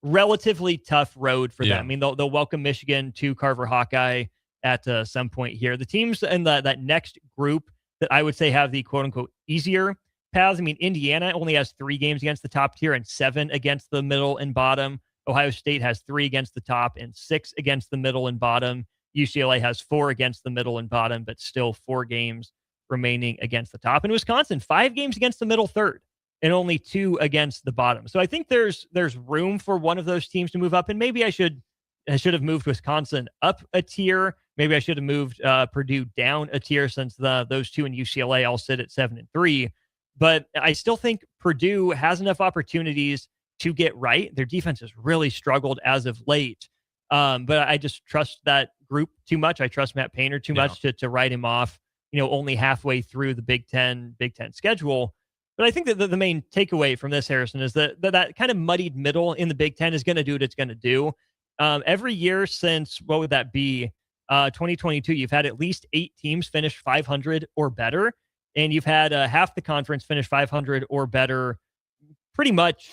Relatively tough road for them. I mean, they'll welcome Michigan to Carver Hawkeye at some point here. The teams in that next group that I would say have the quote unquote easier paths. I mean, Indiana only has 3 games against the top tier and 7 against the middle and bottom. Ohio State has 3 against the top and 6 against the middle and bottom. UCLA has 4 against the middle and bottom, but still 4 games remaining against the top. And Wisconsin, 5 games against the middle third and only 2 against the bottom. So I think there's room for one of those teams to move up. And maybe I should have moved Wisconsin up a tier. Maybe I should have moved Purdue down a tier, since those 2 and UCLA all sit at 7 and 3. But I still think Purdue has enough opportunities to get right. Their defense has really struggled as of late. But I just trust that group too much. I trust Matt Painter too much to write him off, only halfway through the Big Ten schedule. But I think that the main takeaway from this, Harrison, is that kind of muddied middle in the Big Ten is going to do what it's going to do. Every year since, what would that be? 2022, you've had at least 8 teams finish 500 or better. And you've had half the conference finish 500 or better pretty much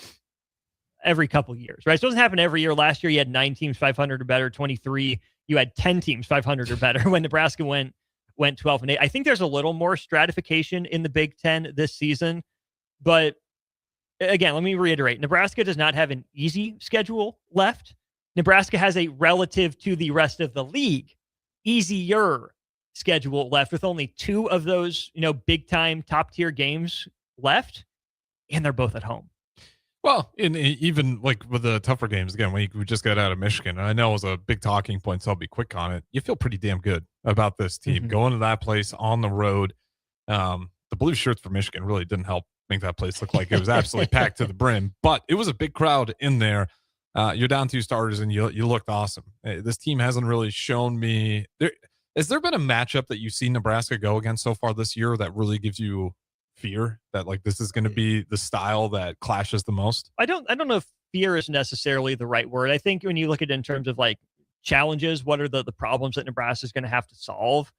every couple years, right? So it doesn't happen every year. Last year, you had 9 teams 500 or better. 23, you had 10 teams 500 or better when Nebraska went 12 and 8. I think there's a little more stratification in the Big Ten this season. But again, let me reiterate, Nebraska does not have an easy schedule left. Nebraska has a relative to the rest of the league easier schedule left, with only 2 of those, big time top tier games left, and they're both at home. Well, even like with the tougher games, again, we just got out of Michigan, and I know it was a big talking point, so I'll be quick on it. You feel pretty damn good about this team going to that place on the road. The blue shirts for Michigan really didn't help make that place look like it was absolutely packed to the brim, but it was a big crowd in there. You're down 2 starters, and you looked awesome. This team hasn't really shown me. Has there been a matchup that you've seen Nebraska go against so far this year that really gives you fear that like this is going to be the style that clashes the most? I don't know if fear is necessarily the right word. I think when you look at it in terms of like challenges, what are the problems that Nebraska is going to have to solve?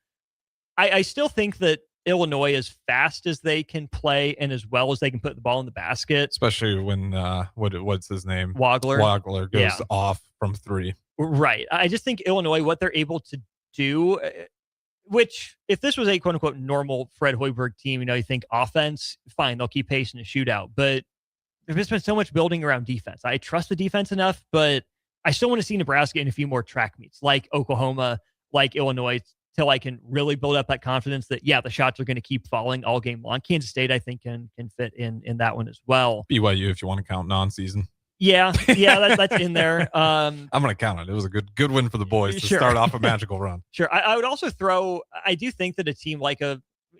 I still think that Illinois, as fast as they can play and as well as they can put the ball in the basket, especially when what's his name, Wagler goes off from 3. Right. I just think Illinois, what they're able to do, which if this was a quote unquote normal Fred Hoiberg team, you think offense, fine, they'll keep pace in a shootout. But there's been so much building around defense. I trust the defense enough, but I still want to see Nebraska in a few more track meets, like Oklahoma, like Illinois, till I can really build up that confidence that, the shots are going to keep falling all game long. Kansas State, I think, can fit in that one as well. BYU, if you want to count non-season. Yeah, that's in there. I'm going to count it. It was a good win for the boys to start off a magical run. Sure. I would also I do think that a team like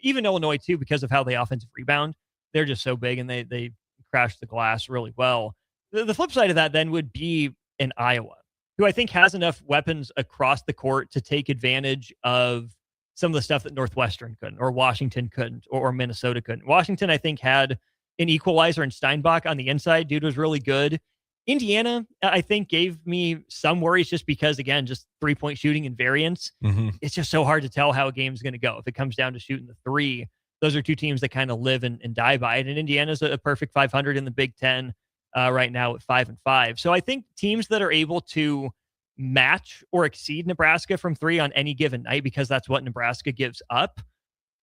even Illinois too, because of how they offensive rebound, they're just so big and they crash the glass really well. The flip side of that then would be in Iowa, who I think has enough weapons across the court to take advantage of some of the stuff that Northwestern couldn't, or Washington couldn't, or Minnesota couldn't. Washington, I think, had an equalizer in Steinbach on the inside. Dude was really good. Indiana, I think, gave me some worries just because, again, just 3-point shooting and variance. It's just so hard to tell how a game's going to go. If it comes down to shooting the 3, those are 2 teams that kind of live and die by it. And Indiana's a perfect 500 in the Big Ten right now at 5-5. So I think teams that are able to match or exceed Nebraska from 3 on any given night, because that's what Nebraska gives up,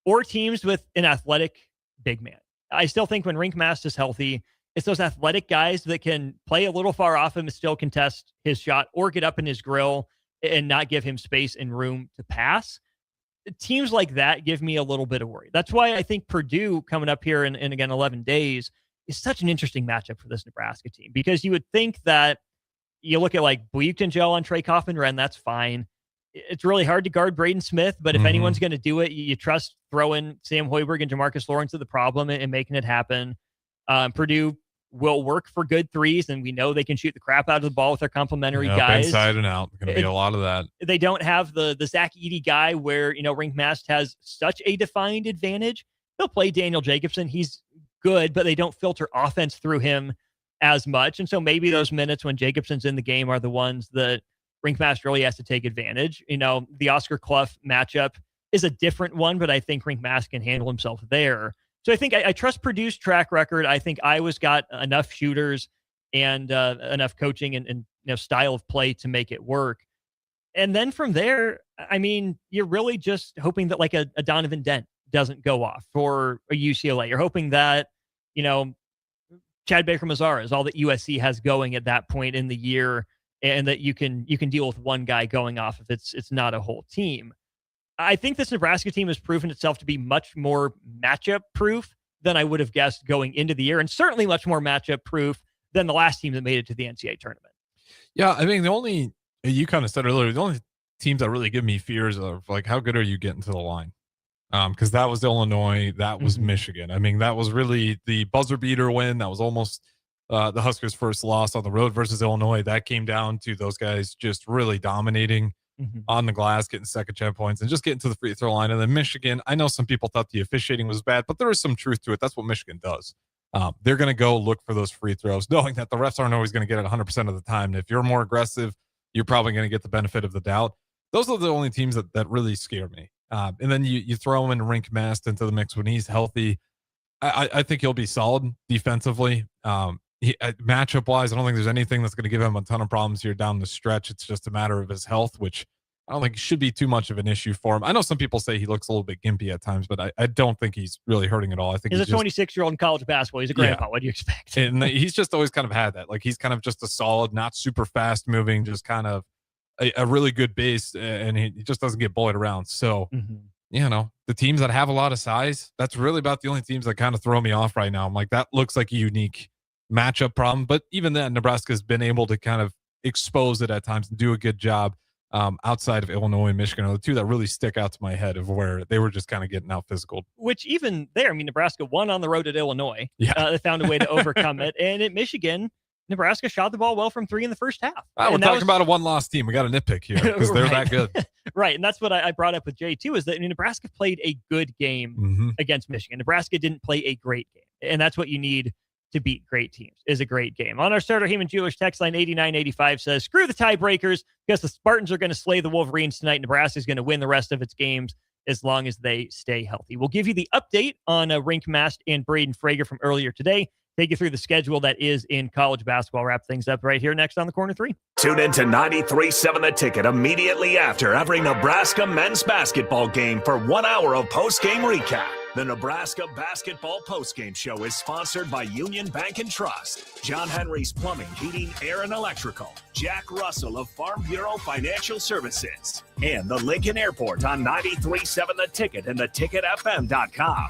or teams with an athletic big man. I still think when Rinkmast is healthy, it's those athletic guys that can play a little far off him and still contest his shot or get up in his grill and not give him space and room to pass. Teams like that give me a little bit of worry. That's why I think Purdue coming up here in again, 11 days is such an interesting matchup for this Nebraska team, because you would think that you look at like Buick-Gel on Trey Kaufman, that's fine. It's really hard to guard Braden Smith, but if anyone's going to do it, you trust throwing Sam Hoiberg and Jamarcus Lawrence to the problem and making it happen. Purdue will work for good threes, and we know they can shoot the crap out of the ball with their complementary guys. Inside and out. Going to be a lot of that. They don't have the Zach Edey guy where, Rink Mast has such a defined advantage. They'll play Daniel Jacobson. He's good, but they don't filter offense through him as much. And so maybe those minutes when Jacobson's in the game are the ones that Rink Mast really has to take advantage. The Oscar Clough matchup is a different one, but I think Rink Mast can handle himself there. So I think I trust Purdue's track record. I think Iowa's got enough shooters and enough coaching and style of play to make it work. And then from there, you're really just hoping that like a Donovan Dent doesn't go off for a UCLA. You're hoping that, Chad Baker-Mazara is all that USC has going at that point in the year, and that you can deal with one guy going off if it's not a whole team. I think this Nebraska team has proven itself to be much more matchup proof than I would have guessed going into the year, and certainly much more matchup proof than the last team that made it to the NCAA tournament. Yeah, you kind of said earlier, the only teams that really give me fears of like, how good are you getting to the line? Because that was Illinois, that was Michigan. That was really the buzzer beater win. That was almost the Huskers' first loss on the road versus Illinois. That came down to those guys just really dominating on the glass, getting second chance points, and just getting to the free throw line. And then Michigan, I know some people thought the officiating was bad, but there is some truth to it. That's what Michigan does. They're going to go look for those free throws, knowing that the refs aren't always going to get it 100% of the time. And if you're more aggressive, you're probably going to get the benefit of the doubt. Those are the only teams that really scare me. And then you throw him in Rink Mast into the mix when he's healthy. I think he'll be solid defensively. Matchup wise, I don't think there's anything that's going to give him a ton of problems here down the stretch. It's just a matter of his health, which I don't think should be too much of an issue for him. I know some people say he looks a little bit gimpy at times, but I don't think he's really hurting at all. I think he's a 26-year-old in college basketball. He's a grandpa. What do you expect? And he's just always kind of had that. Like, he's kind of just a solid, not super fast moving, just kind of a really good base, and he just doesn't get bullied around. So, the teams that have a lot of size, that's really about the only teams that kind of throw me off right now. I'm like, that looks like a unique matchup problem. But even then, Nebraska's been able to kind of expose it at times and do a good job. Outside of Illinois and Michigan are the two that really stick out to my head of where they were just kind of getting out physical. Which even there, Nebraska won on the road at Illinois. Yeah. They found a way to overcome it. And at Michigan, Nebraska shot the ball well from three in the first half. We're talking about a one-loss team. We got a nitpick here because they're that good. Right. And that's what I brought up with Jay, too, is that Nebraska played a good game against Michigan. Nebraska didn't play a great game. And that's what you need to beat great teams, is a great game. On our Starter Heyman Jewelers text line, 8985 says, screw the tiebreakers because the Spartans are going to slay the Wolverines tonight. Nebraska is going to win the rest of its games as long as they stay healthy. We'll give you the update on Rink Mast and Braden Frager from earlier today. Take you through the schedule that is in college basketball. Wrap things up right here next on the Corner 3. Tune in to 93.7 The Ticket immediately after every Nebraska men's basketball game for 1 hour of post-game recap. The Nebraska Basketball Postgame Show is sponsored by Union Bank and Trust, John Henry's Plumbing, Heating, Air, and Electrical, Jack Russell of Farm Bureau Financial Services, and the Lincoln Airport on 93.7 The Ticket and theticketfm.com.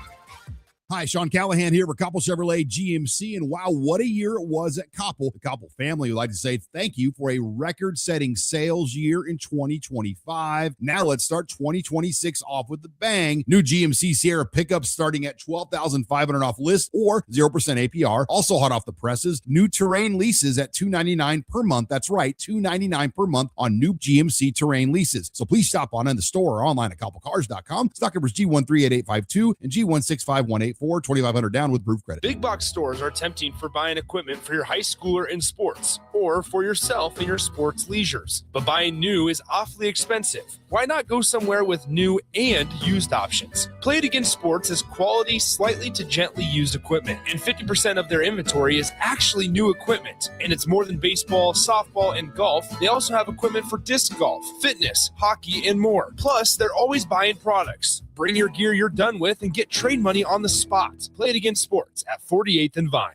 Hi, Sean Callahan here for Koppel Chevrolet GMC, and wow, what a year it was at Koppel. The Koppel family would like to say thank you for a record-setting sales year in 2025. Now let's start 2026 off with the bang. New GMC Sierra pickups starting at $12,500 off list or 0% APR. Also hot off the presses, new Terrain leases at $299 per month. That's right, $299 per month on new GMC Terrain leases. So please stop on in the store or online at koppelcars.com. Stock numbers G13885 and G16518. 2,500 down with proof credit. Big box stores are tempting for buying equipment for your high schooler in sports or for yourself in your sports leisures. But buying new is awfully expensive. Why not go somewhere with new and used options? Play It Again Sports is quality, slightly to gently used equipment, and 50% of their inventory is actually new equipment. And it's more than baseball, softball, and golf. They also have equipment for disc golf, fitness, hockey, and more. Plus, they're always buying products. Bring your gear you're done with and get trade money on the spot. Play It Again Sports at 48th and Vine.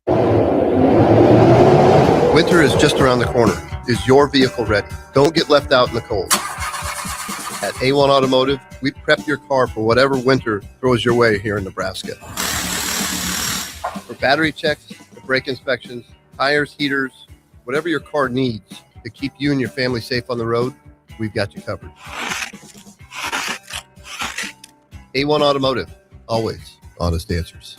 Winter is just around the corner. Is your vehicle ready? Don't get left out in the cold. At A1 Automotive, we prep your car for whatever winter throws your way here in Nebraska. For battery checks, brake inspections, tires, heaters, whatever your car needs to keep you and your family safe on the road, we've got you covered. A1 Automotive, always honest answers.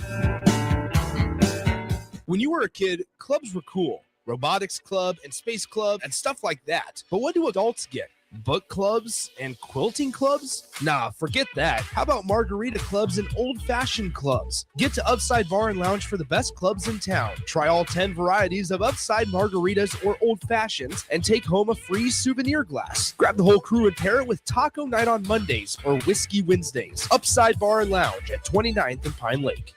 When you were a kid, clubs were cool. Robotics club and space club and stuff like that. But what do adults get? Book clubs and quilting clubs? Nah, forget that. How about margarita clubs and old-fashioned clubs? Get to Upside Bar and Lounge for the best clubs in town. Try all 10 varieties of Upside margaritas or old fashions and take home a free souvenir glass. Grab the whole crew and pair it with taco night on Mondays or whiskey Wednesdays. Upside Bar and Lounge at 29th and Pine Lake.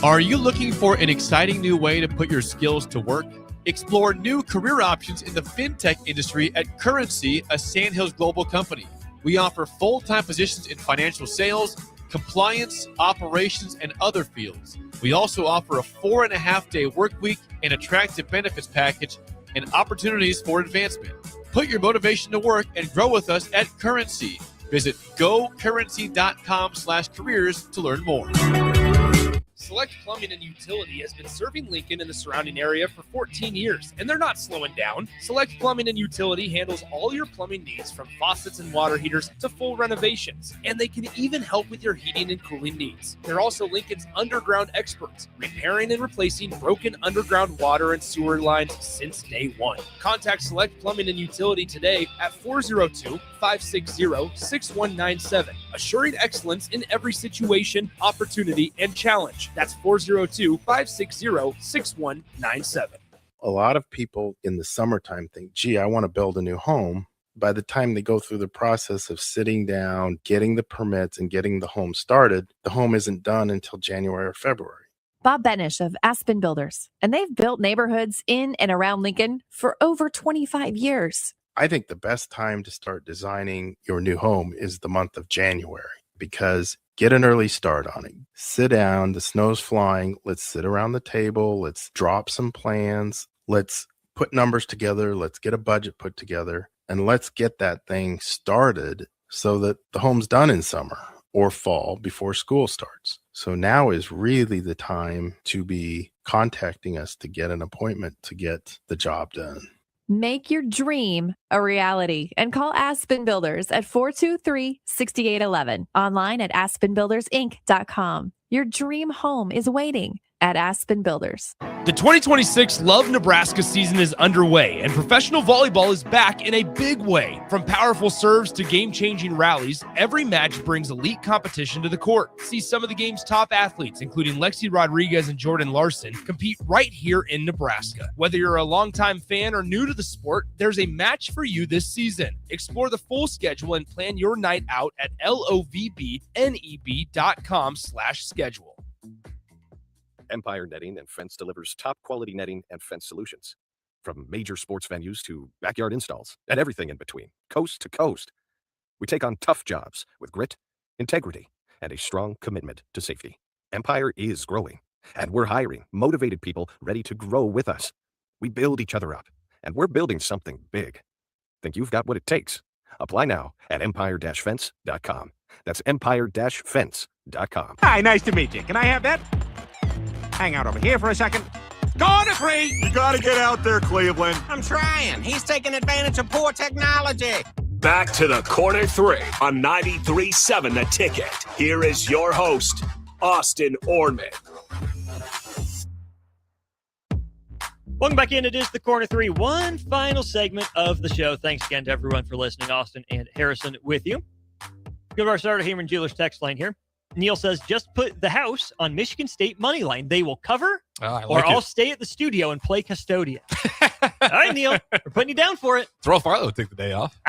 Are you looking for an exciting new way to put your skills to work? Explore new career options in the fintech industry at Currency, a Sandhills global company. We offer full-time positions in financial sales, compliance, operations, and other fields. We also offer a 4.5-day work week, an attractive benefits package, and opportunities for advancement. Put your motivation to work and grow with us at Currency. Visit gocurrency.com/careers to learn more. Select Plumbing and Utility has been serving Lincoln and the surrounding area for 14 years, and they're not slowing down. Select Plumbing and Utility handles all your plumbing needs from faucets and water heaters to full renovations, and they can even help with your heating and cooling needs. They're also Lincoln's underground experts, repairing and replacing broken underground water and sewer lines since day one. Contact Select Plumbing and Utility today at 402-560-6197, assuring excellence in every situation, opportunity, and challenge. That's 402-560-6197. A lot of people in the summertime think, gee, I want to build a new home. By the time they go through the process of sitting down, getting the permits, and getting the home started, the home isn't done until January or February. Bob Benish of Aspen Builders, and they've built neighborhoods in and around Lincoln for over 25 years. I think the best time to start designing your new home is the month of January, because get an early start on it. Sit down, the snow's flying. Let's sit around the table. Let's drop some plans. Let's put numbers together. Let's get a budget put together, and let's get that thing started so that the home's done in summer or fall before school starts. So now is really the time to be contacting us to get an appointment to get the job done. Make your dream a reality and call Aspen Builders at 423-6811. Online at aspenbuildersinc.com. Your dream home is waiting at Aspen Builders. The 2026 Love Nebraska season is underway, and professional volleyball is back in a big way. From powerful serves to game-changing rallies, every match brings elite competition to the court. See some of the game's top athletes, including Lexi Rodriguez and Jordan Larson, compete right here in Nebraska. Whether you're a longtime fan or new to the sport, there's a match for you this season. Explore the full schedule and plan your night out at lovbneb.com/schedule. Empire Netting and Fence delivers top-quality netting and fence solutions. From major sports venues to backyard installs and everything in between, coast to coast. We take on tough jobs with grit, integrity, and a strong commitment to safety. Empire is growing, and we're hiring motivated people ready to grow with us. We build each other up, and we're building something big. Think you've got what it takes? Apply now at empire-fence.com. That's empire-fence.com. Hi, nice to meet you. Can I have that? Hang out over here for a second. Corner three! You gotta get out there, Cleveland. I'm trying. He's taking advantage of poor technology. Back to the corner three on 93.7 The Ticket. Here is your host, Austin Oerman. Welcome back in. It is the Corner 3, one final segment of the show. Thanks again to everyone for listening. Austin and Harrison with you. Go to our starter Heyman Jewelers text line here. Neil says, just put the house on Michigan State money line. They will cover, or I'll stay at the studio and play custodian. All right, Neil, we're putting you down for it. Throw Farley would take the day off.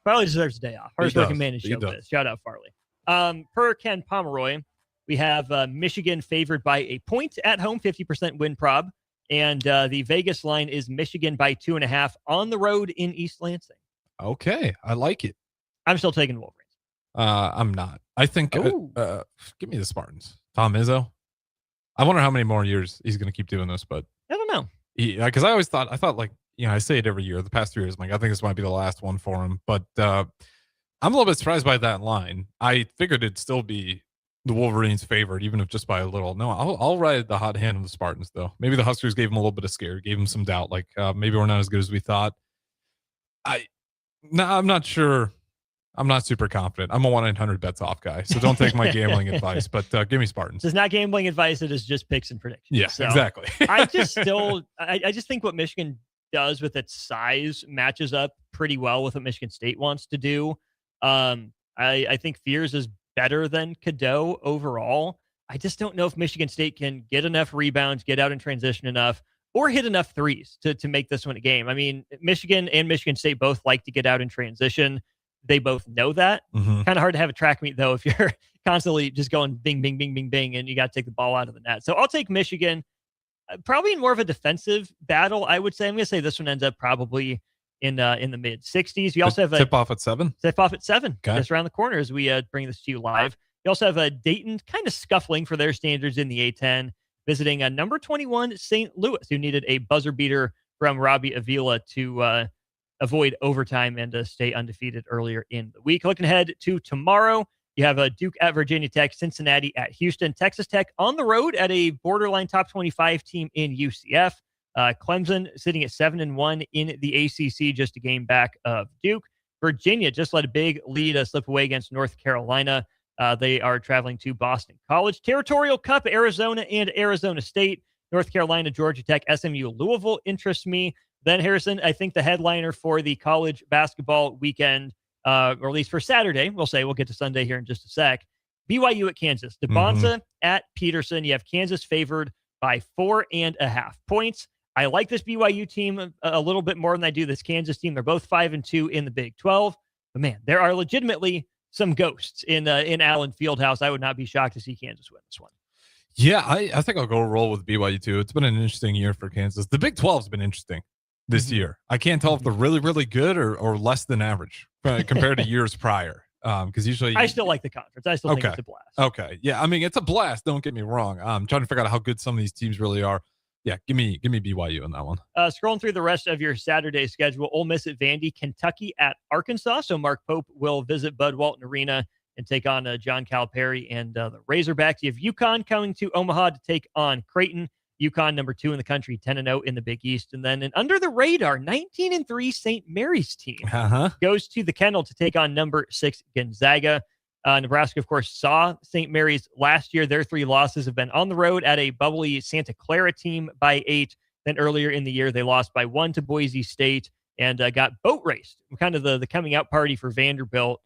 Farley deserves a day off. Hardest working man in He show does. biz. Shout out Farley. Per Ken Pomeroy, we have Michigan favored by a point at home, 50% win prob. And the Vegas line is Michigan by 2.5 on the road in East Lansing. Okay, I like it. I'm still taking the Wolverines. I'm not. I think, give me the Spartans. Tom Izzo. I wonder how many more years he's going to keep doing this, but I don't know. Because I thought like, I say it every year, the past 3 years, I'm like, I think this might be the last one for him, but I'm a little bit surprised by that line. I figured it'd still be the Wolverines favored, even if just by a little. No, I'll ride the hot hand of the Spartans, though. Maybe the Huskers gave him a little bit of scare, gave him some doubt, like maybe we're not as good as we thought. I'm not sure I'm not super confident. I'm a 1-800-bets off guy, so don't take my gambling advice, but give me Spartans. It's not gambling advice. It is just picks and predictions. Yeah, So exactly. I just think what Michigan does with its size matches up pretty well with what Michigan State wants to do. I think Fears is better than Cadeau overall. I just don't know if Michigan State can get enough rebounds, get out in transition enough, or hit enough threes to make this one a game. I mean, Michigan and Michigan State both like to get out in transition. They both know that. Mhm. Kind of hard to have a track meet, though, if you're constantly just going bing, bing, bing, bing, bing, and you got to take the ball out of the net. So I'll take Michigan, probably in more of a defensive battle, I would say. I'm going to say this one ends up probably in the mid-60s. You also have a tip-off at 7? Tip-off at 7, Okay. just around the corner as we bring this to you live. You also have a Dayton kind of scuffling for their standards in the A-10, visiting a number 21 St. Louis, who needed a buzzer beater from Robbie Avila to avoid overtime and stay undefeated earlier in the week. Looking ahead to tomorrow, you have a Duke at Virginia Tech, Cincinnati at Houston, Texas Tech on the road at a borderline top 25 team in UCF. Clemson sitting at 7-1 in the ACC, just a game back of Duke. Virginia just let a big lead slip away against North Carolina. They are traveling to Boston College. Territorial Cup, Arizona and Arizona State. North Carolina, Georgia Tech, SMU, Louisville interests me. Then, Harrison, I think the headliner for the college basketball weekend, or at least for Saturday, we'll get to Sunday here in just a sec. BYU at Kansas. DeBonza at Peterson. You have Kansas favored by 4.5 points. I like this BYU team a little bit more than I do this Kansas team. They're both 5-2 in the Big 12. But, man, there are legitimately some ghosts in Allen Fieldhouse. I would not be shocked to see Kansas win this one. Yeah, I think I'll go roll with BYU too. It's been an interesting year for Kansas. The Big 12 has been interesting this year. I can't tell if they're really, really good or less than average compared to years prior. Because usually I still like the conference. I still think it's a blast. Okay. Yeah, I mean, it's a blast. Don't get me wrong. I'm trying to figure out how good some of these teams really are. Yeah, give me BYU on that one. Scrolling through the rest of your Saturday schedule, Ole Miss at Vandy, Kentucky at Arkansas. So Mark Pope will visit Bud Walton Arena and take on John Calipari and the Razorbacks. You have UConn coming to Omaha to take on Creighton. UConn, number 2 in the country, 10-0 in the Big East. And then an under the radar, 19-3 St. Mary's team goes to the Kennel to take on number 6 Gonzaga. Nebraska, of course, saw St. Mary's last year. Their 3 losses have been on the road at a bubbly Santa Clara team by 8. Then earlier in the year, they lost by 1 to Boise State and got boat raced. Kind of the coming out party for Vanderbilt.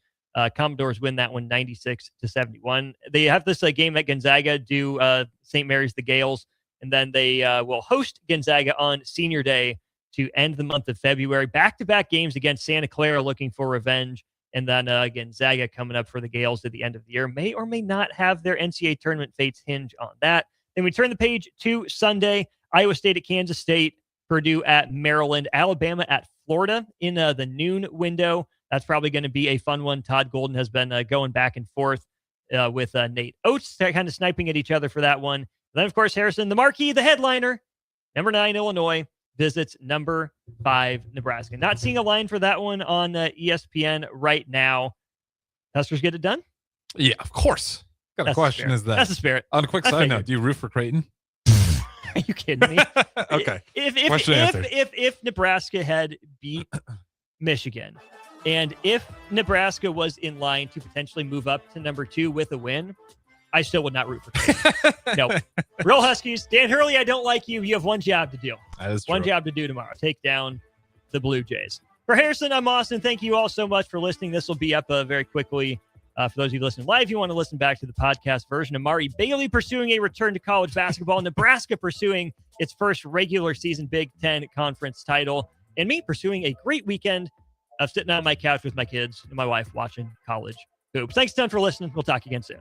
Commodores win that one 96-71. They have this game at Gonzaga, do St. Mary's the Gales, and then they will host Gonzaga on Senior Day to end the month of February. Back-to-back games against Santa Clara looking for revenge. And then Gonzaga coming up for the Gales at the end of the year. May or may not have their NCAA tournament fates hinge on that. Then we turn the page to Sunday. Iowa State at Kansas State. Purdue at Maryland. Alabama at Florida in the noon window. That's probably going to be a fun one. Todd Golden has been going back and forth with Nate Oates. They're kind of sniping at each other for that one. And then, of course, Harrison, the marquee, the headliner, number 9, Illinois, visits number 5, Nebraska. Not seeing a line for that one on ESPN right now. Huskers get it done? Yeah, of course. Got a question is that. That's the spirit. On a quick side note, do you root for Creighton? Are you kidding me? Okay. If Nebraska had beat Michigan, and if Nebraska was in line to potentially move up to number 2 with a win, I still would not root for Creighton. Nope. Real Huskies. Dan Hurley, I don't like you. You have one job to do. That is true. One job to do tomorrow. Take down the Blue Jays. For Harrison, I'm Austin. Thank you all so much for listening. This will be up very quickly. For those of you listening live, you want to listen back to the podcast version. Amari Bailey pursuing a return to college basketball. Nebraska pursuing its first regular season Big Ten conference title. And me pursuing a great weekend of sitting on my couch with my kids and my wife watching college hoops. Thanks a ton for listening. We'll talk again soon.